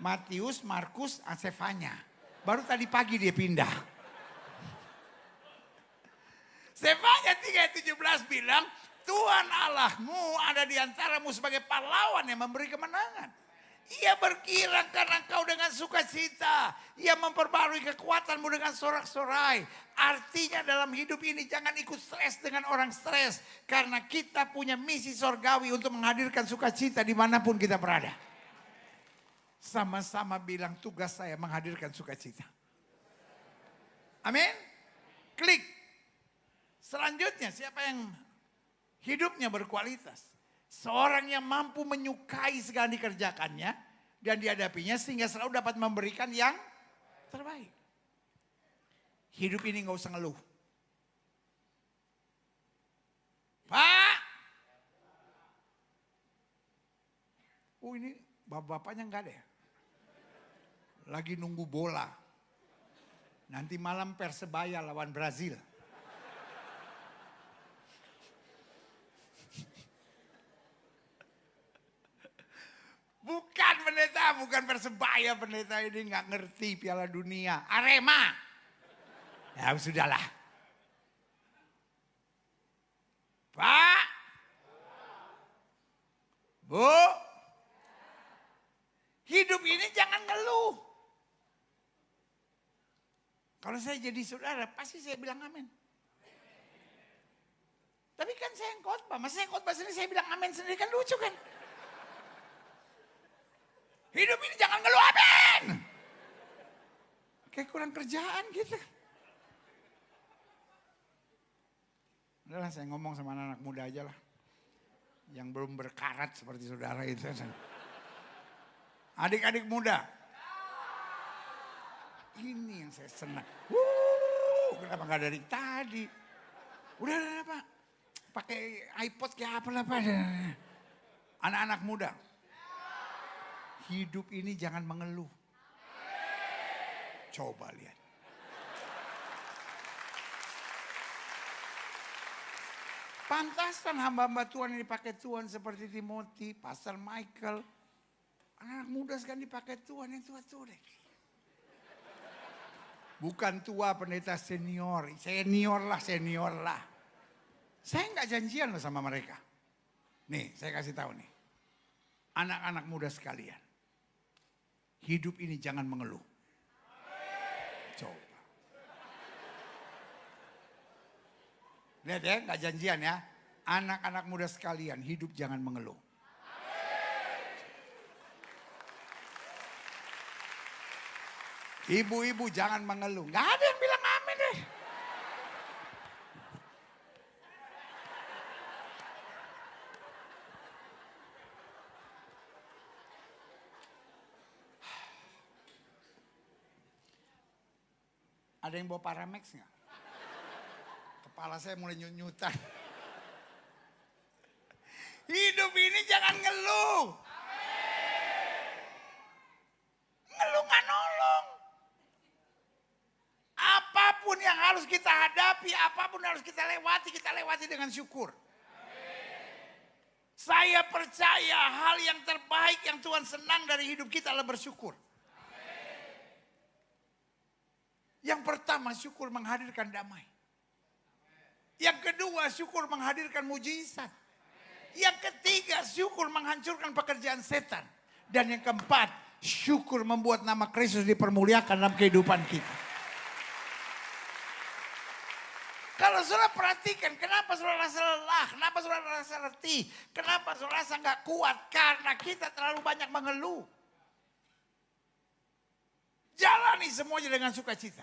Matius, Markus, Sefanya. Baru tadi pagi dia pindah. Sefanya 3:17 bilang, Tuhan Allahmu ada di antaramu sebagai pahlawan yang memberi kemenangan. Ia berkira karena engkau dengan sukacita. Ia memperbarui kekuatanmu dengan sorak-sorai. Artinya dalam hidup ini jangan ikut stres dengan orang stres. Karena kita punya misi sorgawi untuk menghadirkan sukacita dimanapun kita berada. Sama-sama bilang tugas saya menghadirkan sukacita. Amin. Klik. Selanjutnya siapa yang hidupnya berkualitas? Seorang yang mampu menyukai segala dikerjakannya dan dihadapinya sehingga selalu dapat memberikan yang terbaik. Hidup ini gak usah ngeluh. Pak. Oh ini bapak-bapaknya gak ada ya? Lagi nunggu bola. Nanti malam Persebaya lawan Brazil. Bukan pendeta, bukan Persebaya, pendeta ini nggak ngerti Piala Dunia. Arema. Ya sudahlah. Pak. Bu. Hidup ini jangan ngeluh. Kalau saya jadi saudara, pasti saya bilang amin. Tapi kan saya yang khotbah, masa saya khotbah sendiri saya bilang amin sendiri kan lucu kan? Hidup ini jangan ngeluh, amin. Kayak kurang kerjaan gitu. Udahlah saya ngomong sama anak-anak muda aja lah. Yang belum berkarat seperti saudara itu. Adik-adik muda. Ini yang saya senang. Kenapa gak dari tadi? Udah Pak. Pakai iPod kayak apa lah Pak. Anak-anak muda. Hidup ini jangan mengeluh. Coba lihat. Pantasan hamba-hamba Tuhan yang dipakai Tuhan seperti Timothy, Pastor Michael. Anak muda sekarang dipakai Tuhan yang tua-tua deh. Bukan tua pendeta senior lah. Saya nggak janjian loh sama mereka. Nih, saya kasih tahu nih. Anak-anak muda sekalian. Hidup ini jangan mengeluh. Coba. Lihat ya, gak janjian ya. Anak-anak muda sekalian, hidup jangan mengeluh. Ibu-ibu jangan mengeluh. Gak ada yang bilang amin deh. Ada yang bawa Paramex nggak? Kepala saya mulai nyut-nyutan. Hidup ini jangan ngeluh. Ngeluh nggak nolong. Apapun yang harus kita hadapi, apapun yang harus kita lewati dengan syukur. Saya percaya hal yang terbaik yang Tuhan senang dari hidup kita adalah bersyukur. Yang pertama, syukur menghadirkan damai. Yang kedua, syukur menghadirkan mujizat. Yang ketiga, syukur menghancurkan pekerjaan setan. Dan yang keempat, syukur membuat nama Kristus dipermuliakan dalam kehidupan kita. Kalau saudara perhatikan, kenapa saudara rasa lelah, kenapa saudara rasa letih, kenapa saudara rasa nggak kuat, karena kita terlalu banyak mengeluh. Jalani semuanya dengan sukacita.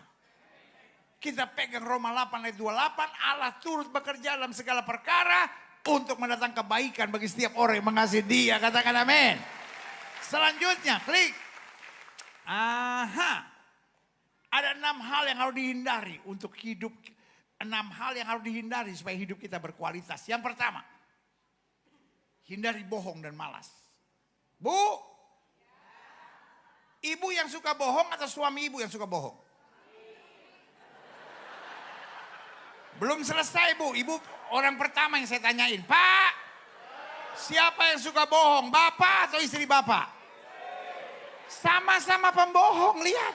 Kita pegang Roma 8 ayat 28, Allah turut bekerja dalam segala perkara untuk mendatangkan kebaikan bagi setiap orang yang mengasihi Dia. Katakan amin. Selanjutnya, klik. Ada 6 hal yang harus dihindari untuk hidup. 6 hal yang harus dihindari supaya hidup kita berkualitas. Yang pertama, hindari bohong dan malas. Bu, ibu yang suka bohong atau suami ibu yang suka bohong? Belum selesai bu, ibu orang pertama yang saya tanyain. Pak, siapa yang suka bohong? Bapak atau istri bapak? Sama-sama pembohong, lihat.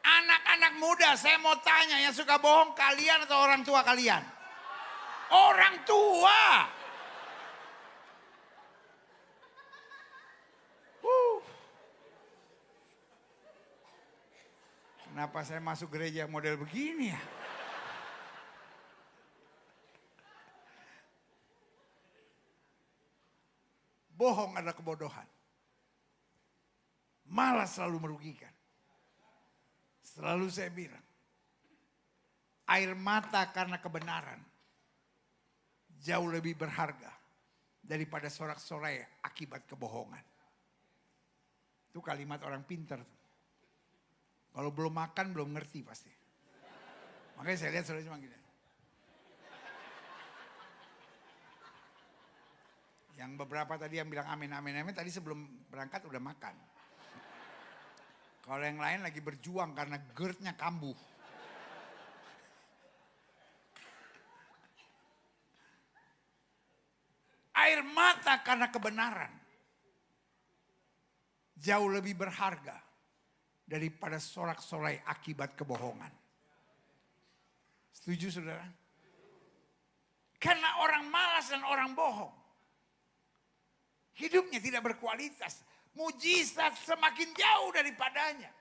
Anak-anak muda, saya mau tanya, yang suka bohong kalian atau orang tua kalian? Orang tua. Kenapa saya masuk gereja model begini ya? Bohong adalah kebodohan. Malas selalu merugikan. Selalu saya bilang, air mata karena kebenaran jauh lebih berharga daripada sorak-sorai akibat kebohongan. Itu kalimat orang pintar. Kalau belum makan belum ngerti pasti. Makanya saya lihat saudara cuma gini. Yang beberapa tadi yang bilang amin, amin, amin. Tadi sebelum berangkat udah makan. Kalau yang lain lagi berjuang karena GERD-nya kambuh. Air mata karena kebenaran jauh lebih berharga daripada sorak-sorai akibat kebohongan. Setuju saudara? Karena orang malas dan orang bohong, hidupnya tidak berkualitas. Mujizat semakin jauh daripadanya.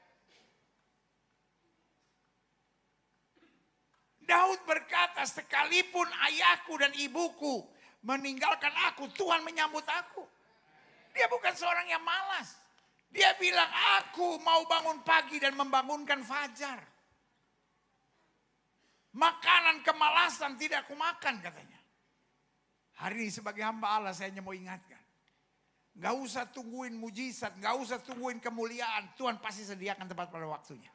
Daud berkata, sekalipun ayahku dan ibuku meninggalkan aku, Tuhan menyambut aku. Dia bukan seorang yang malas. Dia bilang, aku mau bangun pagi dan membangunkan fajar. Makanan kemalasan tidak aku makan katanya. Hari ini sebagai hamba Allah saya hanya mau ingatkan. Gak usah tungguin mujizat, gak usah tungguin kemuliaan. Tuhan pasti sediakan tempat pada waktunya.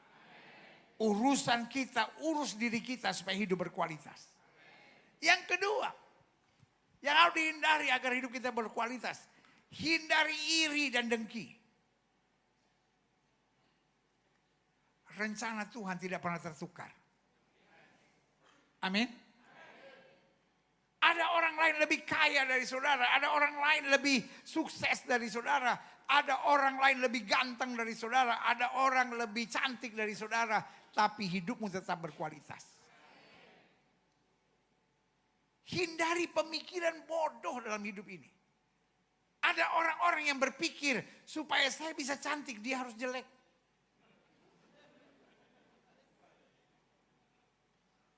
Urusan kita, urus diri kita supaya hidup berkualitas. Yang kedua, yang harus dihindari agar hidup kita berkualitas. Hindari iri dan dengki. Rencana Tuhan tidak pernah tertukar. Amin. Ada orang lain lebih kaya dari saudara. Ada orang lain lebih sukses dari saudara. Ada orang lain lebih ganteng dari saudara. Ada orang lebih cantik dari saudara. Tapi hidupmu tetap berkualitas. Hindari pemikiran bodoh dalam hidup ini. Ada orang-orang yang berpikir supaya saya bisa cantik dia harus jelek.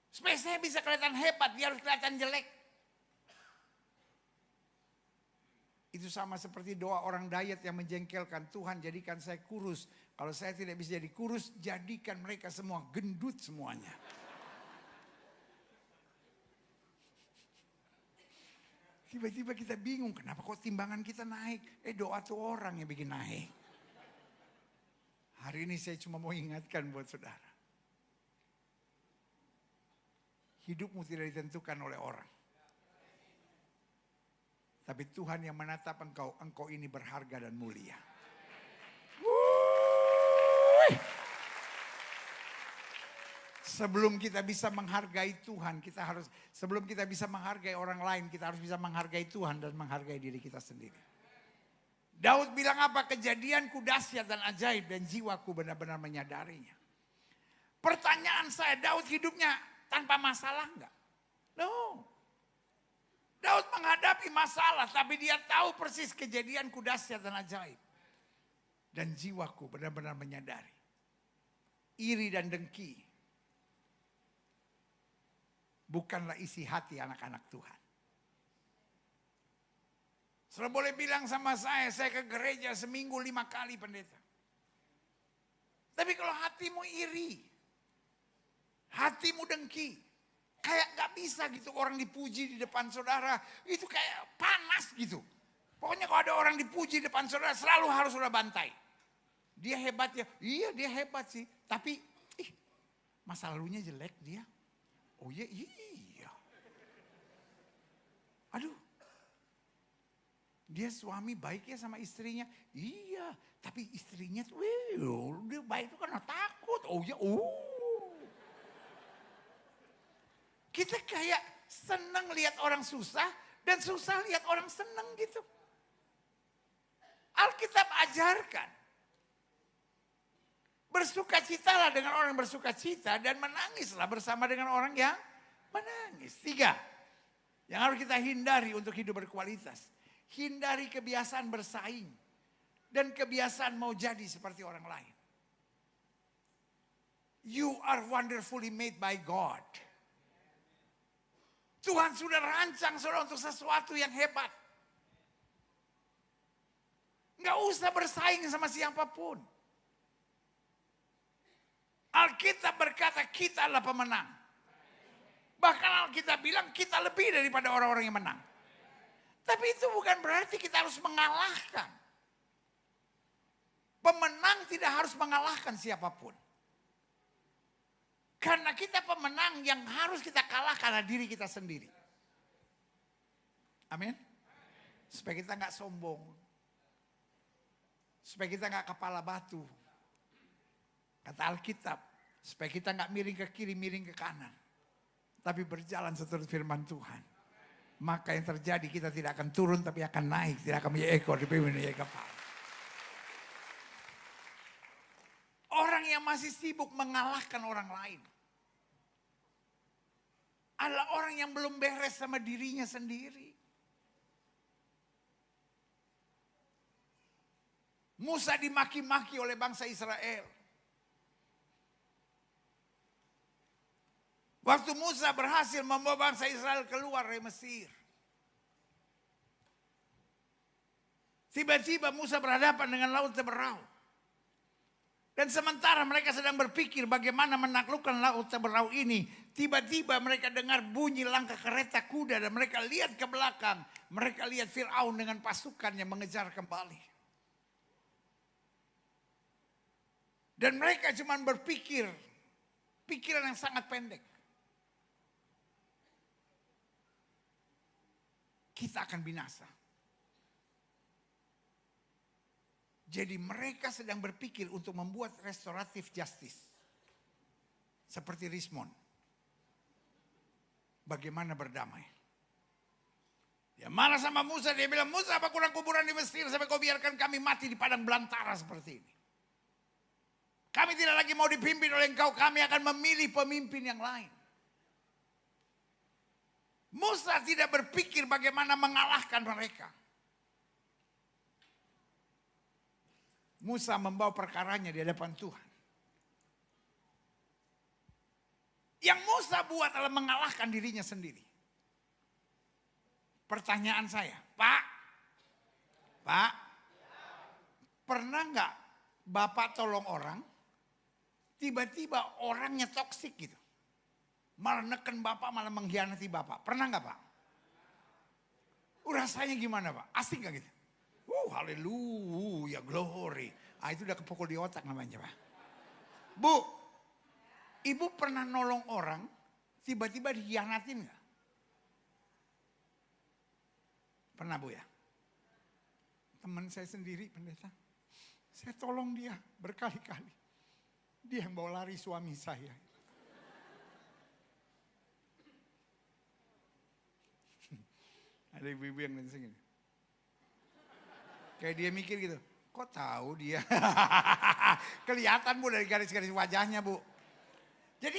Supaya saya bisa kelihatan hebat dia harus kelihatan jelek. Itu sama seperti doa orang diet yang menjengkelkan. Tuhan jadikan saya kurus. Kalau saya tidak bisa jadi kurus, jadikan mereka semua gendut semuanya. Tiba-tiba kita bingung, kenapa kok timbangan kita naik? Doa tuh orang yang bikin naik. Hari ini saya cuma mau ingatkan buat saudara. Hidupmu tidak ditentukan oleh orang. Tapi Tuhan yang menatap engkau, engkau ini berharga dan mulia. Sebelum kita bisa menghargai Tuhan, sebelum kita bisa menghargai orang lain, kita harus bisa menghargai Tuhan dan menghargai diri kita sendiri. Daud bilang apa? Kejadianku dahsyat dan ajaib dan jiwaku benar-benar menyadarinya. Pertanyaan saya, Daud hidupnya tanpa masalah enggak? No. Daud menghadapi masalah, tapi dia tahu persis kejadianku dahsyat dan ajaib. Dan jiwaku benar-benar menyadari. Iri dan dengki bukanlah isi hati anak-anak Tuhan. Saudara boleh bilang sama saya ke gereja seminggu 5 kali pendeta. Tapi kalau hatimu iri, hatimu dengki, kayak gak bisa gitu orang dipuji di depan saudara, itu kayak panas gitu. Pokoknya kalau ada orang dipuji di depan saudara, selalu harus saudara bantai. Dia hebat ya, iya dia hebat sih, tapi masa lalunya jelek dia. Oh iya. Aduh. Dia suami baik ya sama istrinya. Iya. Tapi istrinya tuh, dia baik itu karena takut. Oh iya. Kita kayak senang lihat orang susah. Dan susah lihat orang senang gitu. Alkitab ajarkan. Bersukacitalah dengan orang yang bersukacita dan menangislah bersama dengan orang yang menangis. 3, yang harus kita hindari untuk hidup berkualitas. Hindari kebiasaan bersaing dan kebiasaan mau jadi seperti orang lain. You are wonderfully made by God. Tuhan sudah rancang saudara untuk sesuatu yang hebat. Nggak usah bersaing sama siapapun. Alkitab berkata kita adalah pemenang. Bahkan Alkitab bilang kita lebih daripada orang-orang yang menang. Tapi itu bukan berarti kita harus mengalahkan. Pemenang tidak harus mengalahkan siapapun. Karena kita pemenang yang harus kita kalahkan adalah diri kita sendiri. Amin. Supaya kita nggak sombong. Supaya kita nggak kepala batu. Kata Alkitab, supaya kita nggak miring ke kiri, miring ke kanan. Tapi berjalan seturut firman Tuhan. Maka yang terjadi kita tidak akan turun tapi akan naik. Tidak akan menjadi ekor, tapi menjadi kepala. Orang yang masih sibuk mengalahkan orang lain. Adalah orang yang belum beres sama dirinya sendiri. Musa dimaki-maki oleh bangsa Israel. Waktu Musa berhasil membawa bangsa Israel keluar dari Mesir. Tiba-tiba Musa berhadapan dengan laut Teberau. Dan sementara mereka sedang berpikir bagaimana menaklukkan laut Teberau ini. Tiba-tiba mereka dengar bunyi langkah kereta kuda dan mereka lihat ke belakang. Mereka lihat Fir'aun dengan pasukannya mengejar kembali. Dan mereka cuma berpikir, pikiran yang sangat pendek. Kita akan binasa. Jadi mereka sedang berpikir untuk membuat restoratif justice. Seperti Rismond. Bagaimana berdamai. Dia marah sama Musa. Dia bilang, Musa apa kurang kuburan di Mesir sampai kau biarkan kami mati di padang belantara seperti ini. Kami tidak lagi mau dipimpin oleh engkau. Kami akan memilih pemimpin yang lain. Musa tidak berpikir bagaimana mengalahkan mereka. Musa membawa perkaranya di hadapan Tuhan. Yang Musa buat adalah mengalahkan dirinya sendiri. Pertanyaan saya, Pak, pernah nggak Bapak tolong orang, tiba-tiba orangnya toksik gitu. Malah neken Bapak, malah mengkhianati Bapak. Pernah nggak Pak? Rasanya gimana Pak? Asik nggak gitu? Haleluya, glory. Itu udah kepukul di otak namanya Pak. Bu, Ibu pernah nolong orang, tiba-tiba dikhianatin nggak? Pernah Bu ya? Teman saya sendiri pendeta, saya tolong dia berkali-kali. Dia yang bawa lari suami saya. Ada ibu-ibu yang nanti gini. Kayak dia mikir gitu, kok tahu dia? Kelihatan Bu dari garis-garis wajahnya Bu. Jadi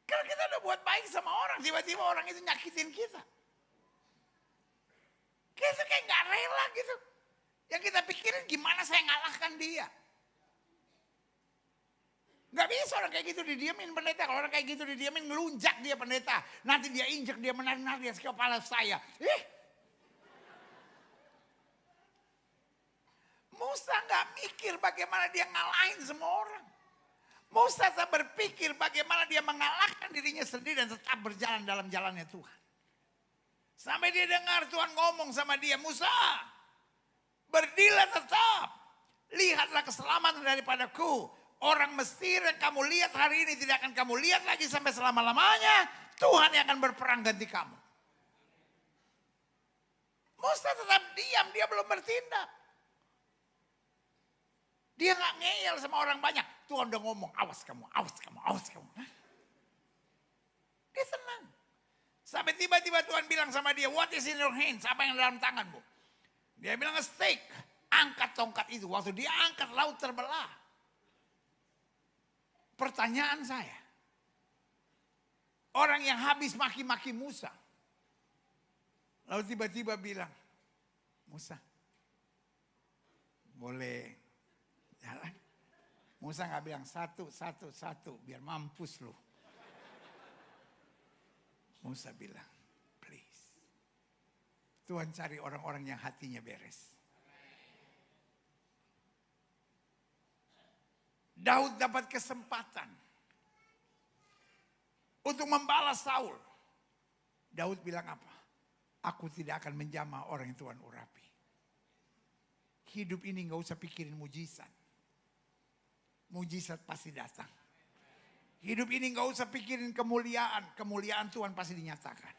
kalau kita udah buat baik sama orang, tiba-tiba orang itu nyakitin kita. Kita kayak gak rela gitu. Yang kita pikirin gimana saya ngalahkan dia. Gak bisa orang kayak gitu didiamin pendeta. Kalau orang kayak gitu didiamin ngelunjak dia pendeta. Nanti dia injek, dia menari-nari di atas kepala saya. Musa gak mikir bagaimana dia ngalahin semua orang. Musa tak berpikir bagaimana dia mengalahkan dirinya sendiri dan tetap berjalan dalam jalannya Tuhan. Sampai dia dengar Tuhan ngomong sama dia, Musa, berdirilah tetap. Lihatlah keselamatan daripadaku. Orang Mesir yang kamu lihat hari ini tidak akan kamu lihat lagi sampai selama-lamanya. Tuhan yang akan berperang ganti kamu. Musa tetap diam, dia belum bertindak. Dia gak ngeyel sama orang banyak. Tuhan udah ngomong, awas kamu, awas kamu, awas kamu. Dia senang. Sampai tiba-tiba Tuhan bilang sama dia, what is in your hands? Apa yang dalam tanganmu? Dia bilang, a stick. Angkat tongkat itu. Waktu dia angkat, laut terbelah. Pertanyaan saya, orang yang habis maki-maki Musa, lalu tiba-tiba bilang, Musa, boleh jalan? Musa nggak bilang satu, biar mampus lu. Musa bilang, please. Tuhan cari orang-orang yang hatinya beres. Daud dapat kesempatan untuk membalas Saul. Daud bilang apa? Aku tidak akan menjamah orang yang Tuhan urapi. Hidup ini gak usah pikirin mujizat. Mujizat pasti datang. Hidup ini gak usah pikirin kemuliaan. Kemuliaan Tuhan pasti dinyatakan.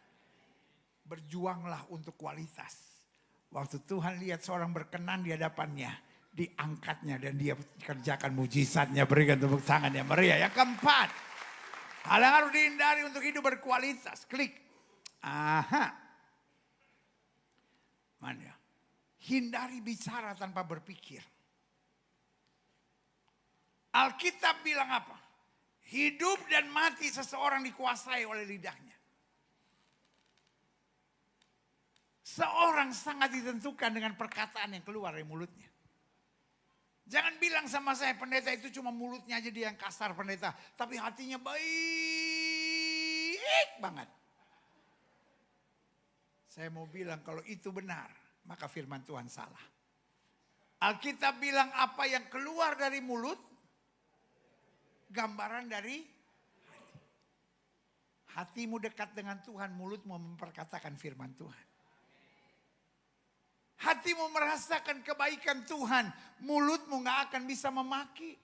Berjuanglah untuk kualitas. Waktu Tuhan lihat seorang berkenan di hadapannya, diangkatnya dan dia kerjakan mujizatnya. Berikan tepuk tangan yang meriah. Yang keempat, hal yang harus dihindari untuk hidup berkualitas. Klik. Mana? Hindari bicara tanpa berpikir. Alkitab bilang apa? Hidup dan mati seseorang dikuasai oleh lidahnya. Seorang sangat ditentukan dengan perkataan yang keluar dari mulutnya. Jangan bilang sama saya, pendeta itu cuma mulutnya aja dia yang kasar pendeta. Tapi hatinya baik banget. Saya mau bilang kalau itu benar, maka firman Tuhan salah. Alkitab bilang apa yang keluar dari mulut, gambaran dari hati. Hatimu dekat dengan Tuhan, mulutmu memperkatakan firman Tuhan. Hatimu merasakan kebaikan Tuhan, mulutmu gak akan bisa memaki.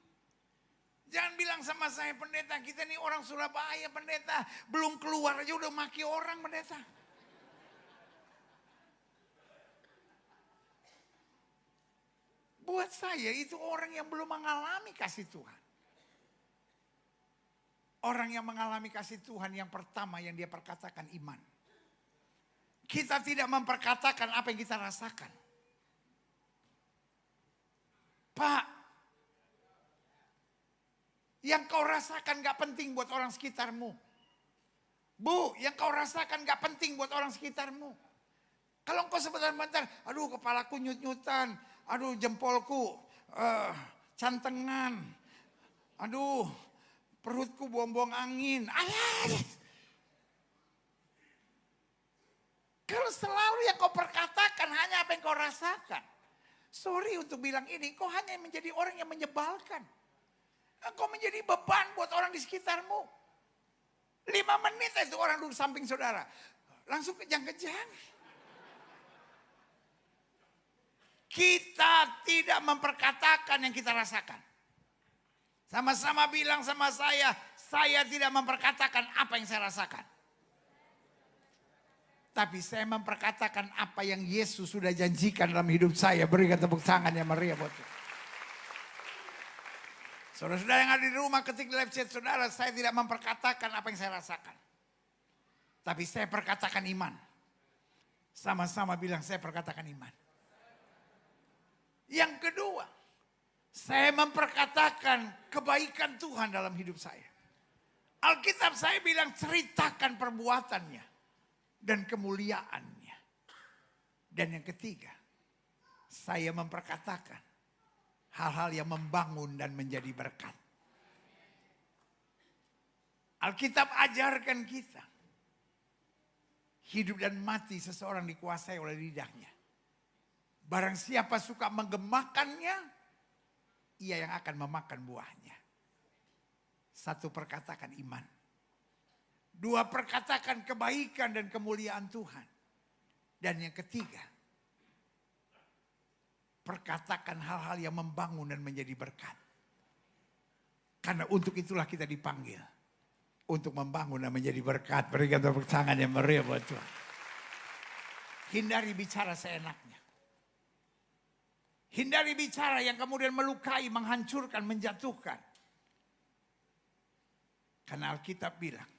Jangan bilang sama saya, pendeta, kita nih orang Surabaya pendeta, belum keluar aja udah maki orang pendeta. Buat saya itu orang yang belum mengalami kasih Tuhan. Orang yang mengalami kasih Tuhan yang pertama yang dia perkatakan iman. Kita tidak memperkatakan apa yang kita rasakan. Pak, Yang kau rasakan gak penting buat orang sekitarmu. Bu, yang kau rasakan gak penting buat orang sekitarmu. Kalau engkau sebentar-bentar, aduh kepalaku nyut-nyutan, aduh jempolku cantengan, aduh perutku buang-buang angin. Kalau selalu yang kau perkatakan hanya apa yang kau rasakan. Sorry untuk bilang ini, kau hanya menjadi orang yang menyebalkan. Engkau menjadi beban buat orang di sekitarmu. 5 menit itu orang duduk samping saudara. Langsung kejang-kejang. Kita tidak memperkatakan yang kita rasakan. Sama-sama bilang sama saya tidak memperkatakan apa yang saya rasakan. Tapi saya memperkatakan apa yang Yesus sudah janjikan dalam hidup saya. Berikan tepuk tangan yang meriah buat itu. Saudara-saudara yang ada di rumah ketik live chat saudara, saya tidak memperkatakan apa yang saya rasakan. Tapi saya perkatakan iman. Sama-sama bilang saya perkatakan iman. Yang kedua, saya memperkatakan kebaikan Tuhan dalam hidup saya. Alkitab saya bilang ceritakan perbuatannya dan kemuliaannya. Dan yang ketiga, saya memperkatakan hal-hal yang membangun dan menjadi berkat. Alkitab ajarkan kita. Hidup dan mati seseorang dikuasai oleh lidahnya. Barang siapa suka menggemakannya, ia yang akan memakan buahnya. 1, perkatakan iman. 2, perkatakan kebaikan dan kemuliaan Tuhan. Dan yang ketiga, perkatakan hal-hal yang membangun dan menjadi berkat. Karena untuk itulah kita dipanggil. Untuk membangun dan menjadi berkat. Berikan tepuk tangan yang meriah buat Tuhan. Hindari bicara seenaknya. Hindari bicara yang kemudian melukai, menghancurkan, menjatuhkan. Karena Alkitab bilang,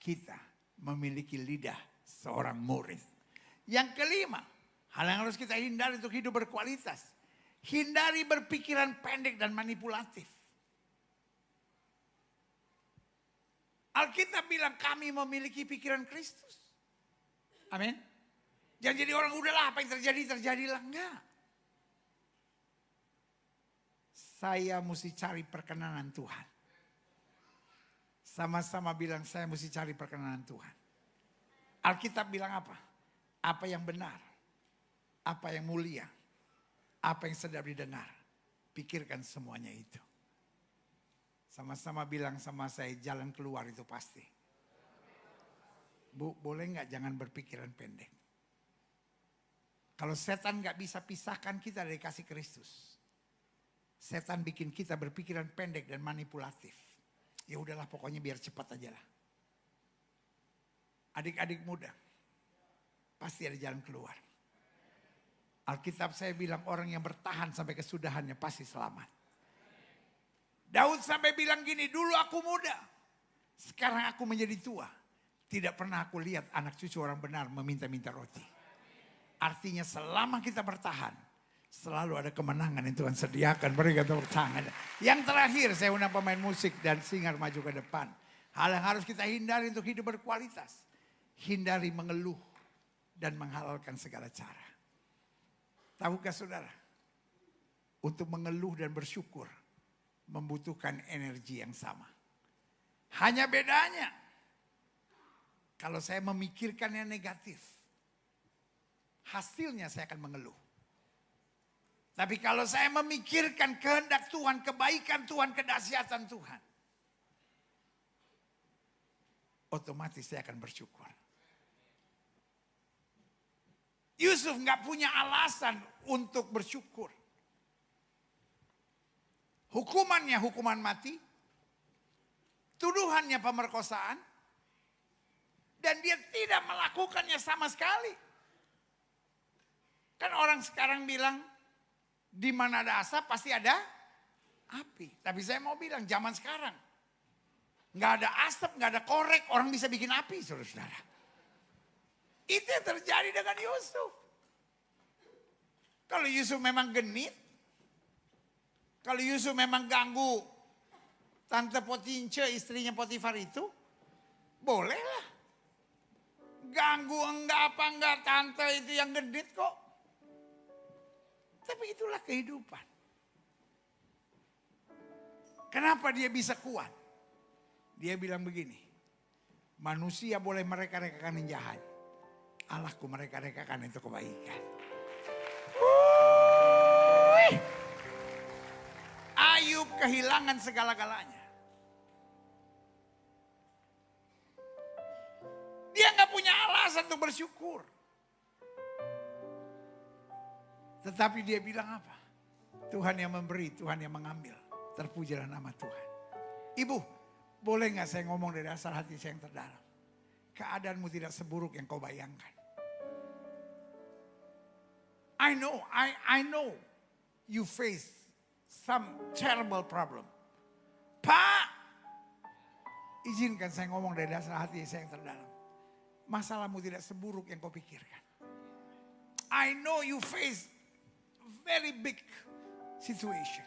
kita memiliki lidah seorang murid. Yang kelima, hal yang harus kita hindari untuk hidup berkualitas. Hindari berpikiran pendek dan manipulatif. Alkitab bilang kami memiliki pikiran Kristus. Amin. Jangan jadi orang udahlah apa yang terjadi, terjadilah. Enggak. Saya mesti cari perkenanan Tuhan. Sama-sama bilang saya mesti cari perkenanan Tuhan. Alkitab bilang apa? Apa yang benar. Apa yang mulia. Apa yang sedap didengar. Pikirkan semuanya itu. Sama-sama bilang sama saya jalan keluar itu pasti. Bu, boleh nggak jangan berpikiran pendek. Kalau setan nggak bisa pisahkan kita dari kasih Kristus. Setan bikin kita berpikiran pendek dan manipulatif. Ya udahlah pokoknya biar cepat aja lah. Adik-adik muda, pasti ada jalan keluar. Alkitab saya bilang orang yang bertahan sampai kesudahannya pasti selamat. Daud sampai bilang gini, dulu aku muda, sekarang aku menjadi tua. Tidak pernah aku lihat anak cucu orang benar meminta-minta roti. Artinya selama kita bertahan, selalu ada kemenangan yang Tuhan sediakan. Berikan tepuk tangan. Yang terakhir saya undang pemain musik dan singer maju ke depan. Hal yang harus kita hindari untuk hidup berkualitas. Hindari mengeluh dan menghalalkan segala cara. Tahukah saudara? Untuk mengeluh dan bersyukur membutuhkan energi yang sama. Hanya bedanya, kalau saya memikirkan yang negatif, hasilnya saya akan mengeluh. Tapi kalau saya memikirkan kehendak Tuhan, kebaikan Tuhan, kedahsyatan Tuhan, otomatis saya akan bersyukur. Yusuf nggak punya alasan untuk bersyukur. Hukumannya hukuman mati, tuduhannya pemerkosaan, dan dia tidak melakukannya sama sekali. Kan orang sekarang bilang, di mana ada asap pasti ada api. Tapi saya mau bilang zaman sekarang, nggak ada asap, nggak ada korek, orang bisa bikin api, saudara-saudara. Itu yang terjadi dengan Yusuf. Kalau Yusuf memang genit, Kalau Yusuf memang ganggu Tante Potince, istrinya Potifar itu, bolehlah. Ganggu enggak apa enggak, tante itu yang gendit kok. Tapi itulah kehidupan. Kenapa dia bisa kuat? Dia bilang begini, manusia boleh mereka-rekakan yang jahat, Allahku mereka-rekakan itu kebaikan. Ayub kehilangan segala-galanya. Dia nggak punya alasan untuk bersyukur. Tetapi dia bilang apa? Tuhan yang memberi, Tuhan yang mengambil. Terpujilah nama Tuhan. Ibu, boleh nggak saya ngomong dari asal hati saya yang terdalam? Keadaanmu tidak seburuk yang kau bayangkan. I know you face some terrible problem. Pak, izinkan saya ngomong dari dasar hati saya yang terdalam. Masalahmu tidak seburuk yang kau pikirkan. I know you face very big situation.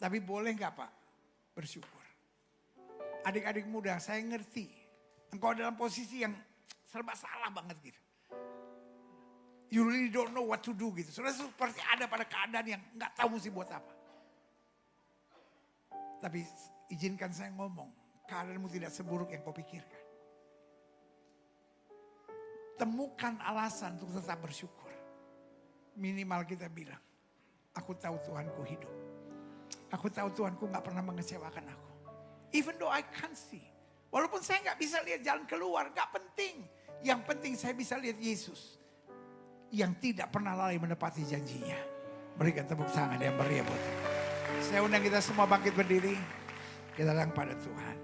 Tapi boleh nggak Pak bersyukur? Adik-adik muda, saya ngerti. Engkau dalam posisi yang serba salah banget gitu. You really don't know what to do gitu. Saudara seperti ada pada keadaan yang nggak tahu mesti buat apa. Tapi izinkan saya ngomong, keadaanmu tidak seburuk yang kau pikirkan. Temukan alasan untuk tetap bersyukur. Minimal kita bilang, aku tahu Tuhanku hidup. Aku tahu Tuhanku gak pernah mengecewakan aku. Even though I can't see. Walaupun saya gak bisa lihat jalan keluar, gak penting. Yang penting saya bisa lihat Yesus. Yang tidak pernah lalai menepati janjinya. Berikan tepuk tangan yang meriah buat Tuhan. Saya undang kita semua bangkit berdiri. Kita datang pada Tuhan.